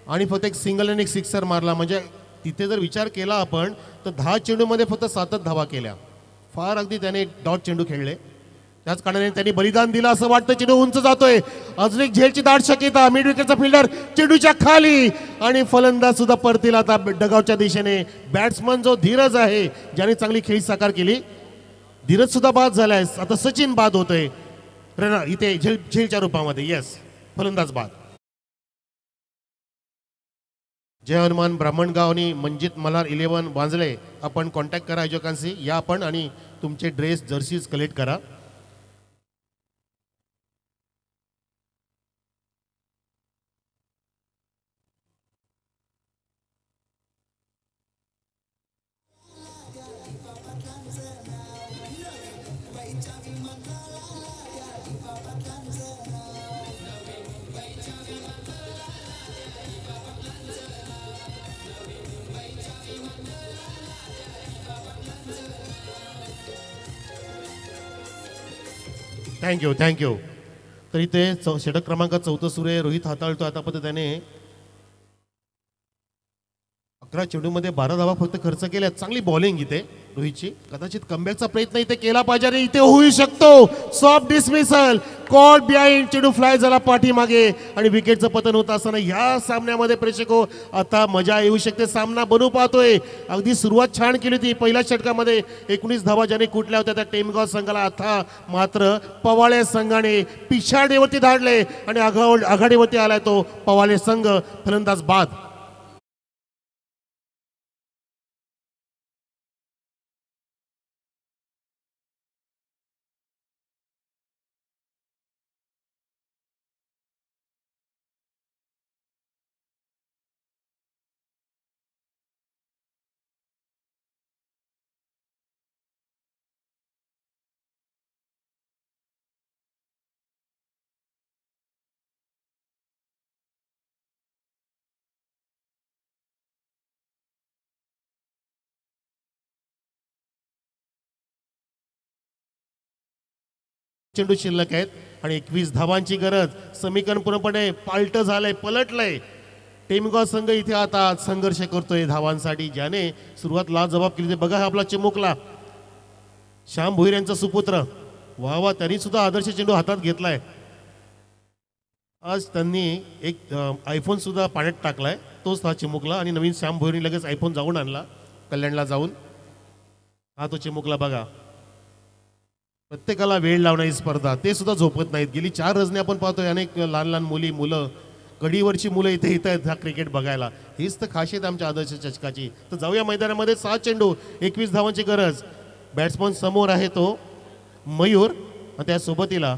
आणि फक्त एक सिंगल आणि एक सिक्सर मारला. म्हणजे तिथे जर विचार केला आपण तर 10 चेंडूमध्ये फक्त 7च धावा केल्या. फार अगदी त्याने डॉट चेंडू खेळले. त्याच कारणाने त्यांनी बलिदान दिलं असं वाटतं. चेंडू उंच जातोय, अजून एक झेलची दाट शक्यता. मिड विकेटचा फिल्डर चेंडूच्या खाली आणि फलंदाज सुद्धा परतील आता डगआउटच्या दिशेने. बॅट्समन जो धीरज आहे ज्याने चांगली खेळी साकार केली, धीरज सुद्धा बाद झालाय. आता सचिन बाद होतोय इथे झेलच्या रूपामध्ये. येस फलंदाज बाद. जय हनुमान ब्राह्मणगाव आणि मंजित मल्हार 11 बांजले आपण कॉन्टॅक्ट करा आयोजकांशी. या आपण आणि तुमचे ड्रेस जर्सीज कलेक्ट करा. थँक्यू. तर इथे षटक क्रमांक 4 सुरू आहे. रोहित हाताळतो आता त्याने 11 चेंडूमध्ये 12 धावा फक्त खर्च केल्या. चांगली बॉलिंग इथे रोहितची. कदाचित कमबॅकचा प्रयत्न इथे केला पाहिजे आणि इथे होऊ शकतो. Soft dismissal, call behind. चेंडू फ्लाय झाला पाठीमागे आणि विकेटचं पतन होत असताना या सामन्यामध्ये प्रेक्षको आता मजा येऊ शकते. सामना बनू पाहतोय. अगदी सुरुवात छान केली होती. पहिल्या षटकामध्ये 19 धावा ज्याने कुठल्या होत्या त्या टेमगाव संघाला. आता मात्र पवाळे संघाने पिछाडीवरती धाडले आणि आघाडीवरती आलाय तो पवाळे संघ. फलंदाज बाद. चेंडू शिल्लक आहेत आणि 21 धावांची गरज. समीकरण पूर्णपणे पालटं झालंय, पलटलंय. टेमगाव संघ इथे आता संघर्ष करतोय धावांसाठी. ज्याने सुरुवात लाजवाब केली ते बघा आपला चिमुकला श्याम भोईर यांचा सुपुत्र. वा त्यांनी सुद्धा आदर्श चेंडू हातात घेतलाय. आज त्यांनी एक आयफोन सुद्धा पाण्यात टाकलाय, तोच हा चिमुकला. आणि नवीन श्याम भोईरनी लगेच आयफोन जाऊन आणला कल्याणला जाऊन. हा तो चिमुकला बघा. प्रत्येकाला वेळ लावणारी स्पर्धा, ते सुद्धा झोपत नाहीत. गेली 4 रजनी आपण पाहतोय अनेक लहान लहान मुलं कढीवरची मुलं इथे येत हा क्रिकेट बघायला. हीच तर खासियत आमच्या आदर्श चषकाची. तर जाऊया मैदानामध्ये. 7 चेंडू 21 धावांची गरज. बॅट्समन समोर आहे तो मयूर आणि त्या सोबतीला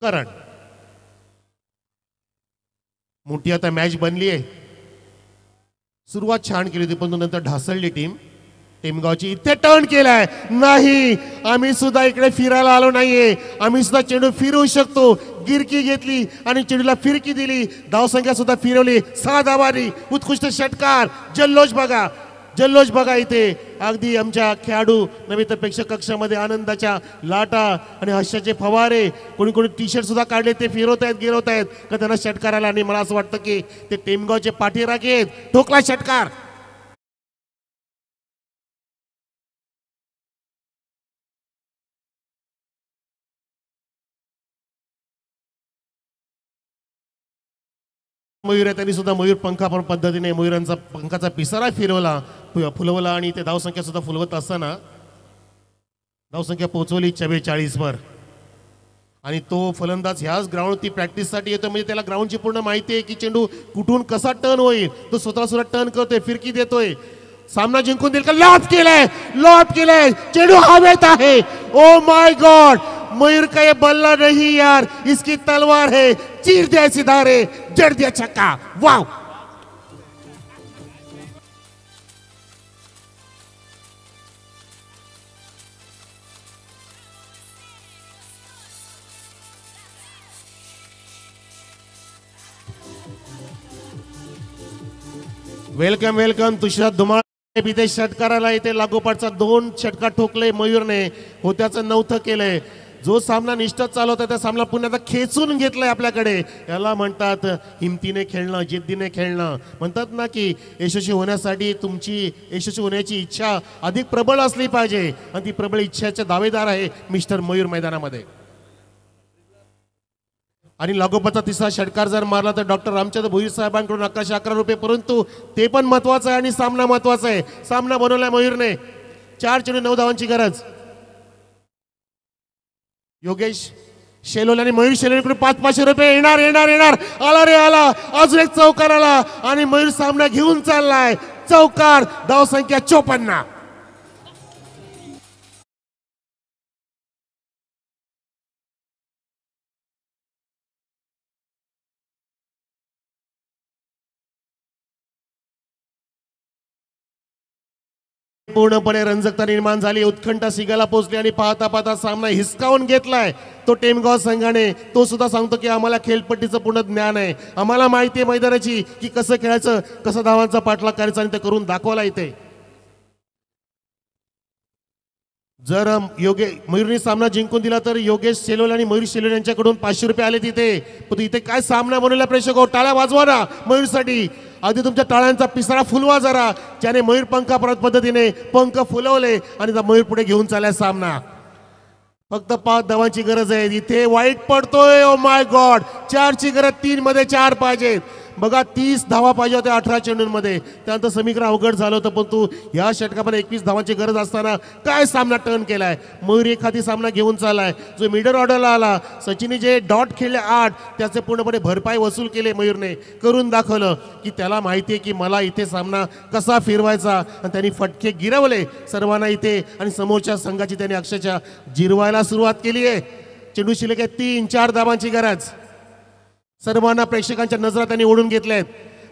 करण. मोठी आता मॅच बनली आहे. सुरुवात छान केली होती पण नंतर ढासळली टीम टेमगावची. इथे टर्न केलाय. नाही, आम्ही सुद्धा इकडे फिरायला आलो नाहीये. आम्ही सुद्धा चेंडू फिरवू शकतो. गिरकी घेतली आणि चेंडूला फिरकी दिली. धावसंख्या सुद्धा फिरवली. 6 धावांनी उत्कृष्ट षटकार. जल्लोष बघा इथे. अगदी आमच्या खेळाडू नव्हे तर प्रेक्षक कक्षामध्ये आनंदाच्या लाटा आणि हर्षाचे फवारे. कोणी टी शर्ट सुद्धा काढले, ते गिरवत आहेत का त्यांना षटकाराला. आणि मला असं वाटतं की ते टेमगावचे पाठीराखे आहेत. ठोकला षटकार. मयूर आहे, त्यांनी सुद्धा मयूर पंखा पद्धतीने मयुरांचा पंखाचा पिसारा फुलवला आणि ते धावसंख्या सुद्धा फुलवत असताना धावसंख्या पोहोचवली 44 वर. आणि तो फलंदाज ह्याच ग्राउंड ती प्रॅक्टिससाठी येतो, म्हणजे त्याला ग्राउंडची पूर्ण माहिती आहे की चेंडू कुठून कसा टर्न होईल. तो स्वतः सुद्धा टर्न करतोय, फिरकी देतोय. सामना जिंकून देईल का? लॉब केलाय. चेंडू हवेत आहे. ओ माय गॉड, मयूर का ये बल्ला नहीं यार, इसकी तलवार है. चीर दिया सितारे, जड़ दिया छक्का. वाव. वेलकम तुषार धुमाळ. इथे षटकाराला इथे लागोपाठचा 2 षटकार ठोकले मयूरने. होत्याचं 9थं केलंय. जो सामना निष्ठच चालू होता त्या सामना पुन्हा आता खेचून घेतलाय आपल्याकडे. याला म्हणतात हिमतीने खेळणं, जिद्दीने खेळणं. म्हणतात ना की यशस्वी होण्यासाठी तुमची यशस्वी होण्याची इच्छा अधिक प्रबळ असली पाहिजे. आणि ती प्रबळ इच्छाचे दावेदार आहे मिस्टर मयूर मैदानामध्ये. आणि लागोपाठचा 3रा षटकार जर मारला तर डॉक्टर रामचंद्र भोईर साहेबांकडून 1111 रुपये. परंतु ते पण महत्वाचं आहे आणि सामना महत्वाचा आहे. सामना बनवलाय मयूरने. 4 चेंडू 9 धावांची गरज. योगेश शेलोले आणि मयूर शेलोलेकडून 500 रुपये. येणार. आला. अजून एक चौकार आला आणि मयूर सामना घेऊन चाललाय. चौकार. धावसंख्या 54. पूर्णपणे रंजकता निर्माण झाली. उत्कंठा सिगाला पोहोचली आणि पाहता सामना हिसकावून घेतलाय तो टेमगाव संघाने. तो सुद्धा सांगतो की आम्हाला खेळपट्टीचं पूर्ण ज्ञान आहे. आम्हाला माहिती आहे मैदानाची की कसं खेळायचं, कसं धावांचा पाठलाग करायचा आणि ते करून दाखवला इथे. जर मयूरने सामना जिंकून दिला तर योगेश शेलोले आणि मयूर शेलोले यांच्याकडून 500 रुपये आले तिथे. पण इथे काय सामना बनवला प्रेक्षक. टाळ्या वाजवा ना मयूरसाठी. अगदी तुमच्या टाळ्यांचा पिसारा फुलवा जरा. ज्याने मयूर पंखा पद्धतीने पंख फुलवले आणि मयूर पुढे घेऊन चाललाय सामना. फक्त 5 धावांची गरज आहे. इथे वाईट पडतोय. ओ माय गॉड, 4ची गरज. 3 मध्ये 4 पाहिजेत. बघा 30 धावा पाहिजे होत्या 18 चेंडूंमध्ये. त्यानंतर समीकरण अवघड झालं होतं. परंतु या षटकामध्ये 21 धावांची गरज असताना काय सामना टर्न केलाय. मयूर एखादी सामना घेऊन चाललाय. जो मिडल ऑर्डरला आला, सचिनने जे डॉट खेळले 8 त्याचे पूर्णपणे भरपाई वसूल केले. मयूरने करून दाखवलं की त्याला माहिती आहे की मला इथे सामना कसा फिरवायचा. आणि त्यांनी फटके गिरवले सर्वांना इथे आणि समोरच्या संघाची त्यांनी अक्षरशः जिरवायला सुरुवात केली आहे. चेंडू शिल्लक आहे 3-4 धावांची गरज. सर्वांना प्रेक्षकांच्या नजरा त्यांनी ओढून घेतल्यात.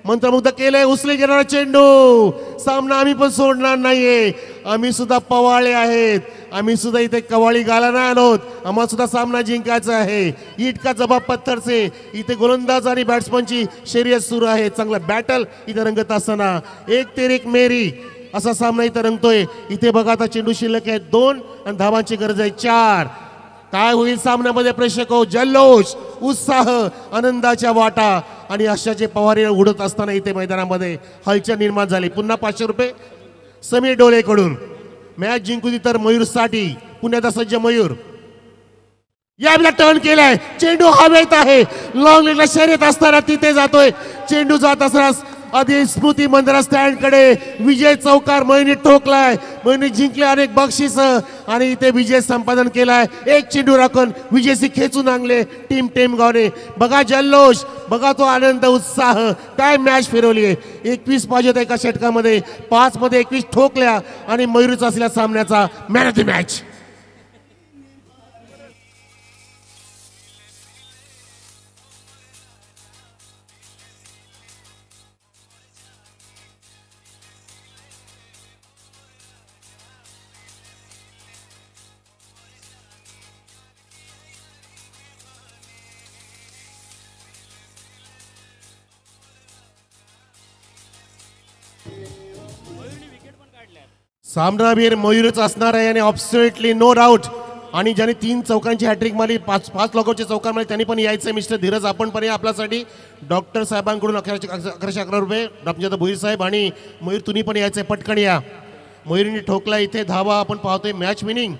मंत्रमुग्ध केलंय. उचले गेणारा चेंडू. सामना आम्ही पण सोडणार नाहीये. आम्ही सुद्धा पवाळे आहेत. आम्ही सुद्धा इथे कवाळी घाला नाही आलोत. आम्हाला सुद्धा सामना जिंकायचा आहे. ईट का जबाब पत्थर से. इथे गोलंदाज आणि बॅट्समनची शर्यत सुरू आहे. चांगला बॅटल इथे रंगत असताना एक तेर एक मेरी असा सामना इथं रंगतोय. इथे बघा आता चेंडू शिल्लक आहे 2 आणि धावांची गरज आहे 4. काय होईल सामन्यामध्ये प्रेक्षक हो? जल्लोष, उत्साह, आनंदाच्या वाटा आणि अशाचे पवारे उडत असताना इथे मैदानामध्ये हलचल निर्माण झाली. पुन्हा 500 रुपये समीर डोळेकडून. मॅच जिंकू तर मयूरसाठी पुण्याचा सज्ज मयूर यावेळेला टर्न केलाय. चेंडू हवेत आहे. लॉंग लेगला शर्यत असताना तिथे जातोय. चेंडू जात असताना आधी स्मृती मंदिरा स्टँड कडे विजय चौकार मयूरने ठोकलाय. मयूरने जिंकले अनेक बक्षीस आणि इथे विजय संपादन केलाय. एक चेंडू राखून विजयसी खेचून आणले टीम टेमगावने. बघा जल्लोष, बघा तो आनंद, उत्साह, काय मॅच फिरवली आहे. 21 पाहिजेत एका षटकामध्ये, 5 मध्ये 21 ठोकल्या आणि मयूरचा असलेला सामन्याचा मॅन ऑफ द मॅच. सामनावीर मयूरच असणार आहे आणि ऑब्सोल्युटली नो डाऊट. आणि ज्याने 3 चौकांची हॅट्रिक मारली, 5 लॉकआउटचे चौकार मारले, त्यांनी पण यायचं आहे. मिस्टर धीरज आपण पण या आपल्यासाठी. डॉक्टर साहेबांकडून 1111 रुपये, डॉक्टर भुईर साहेब आणि मयूर तुम्ही पण यायचं आहे. पटकन या. मयूरने ठोकला इथे धावा आपण पाहतोय. Match winning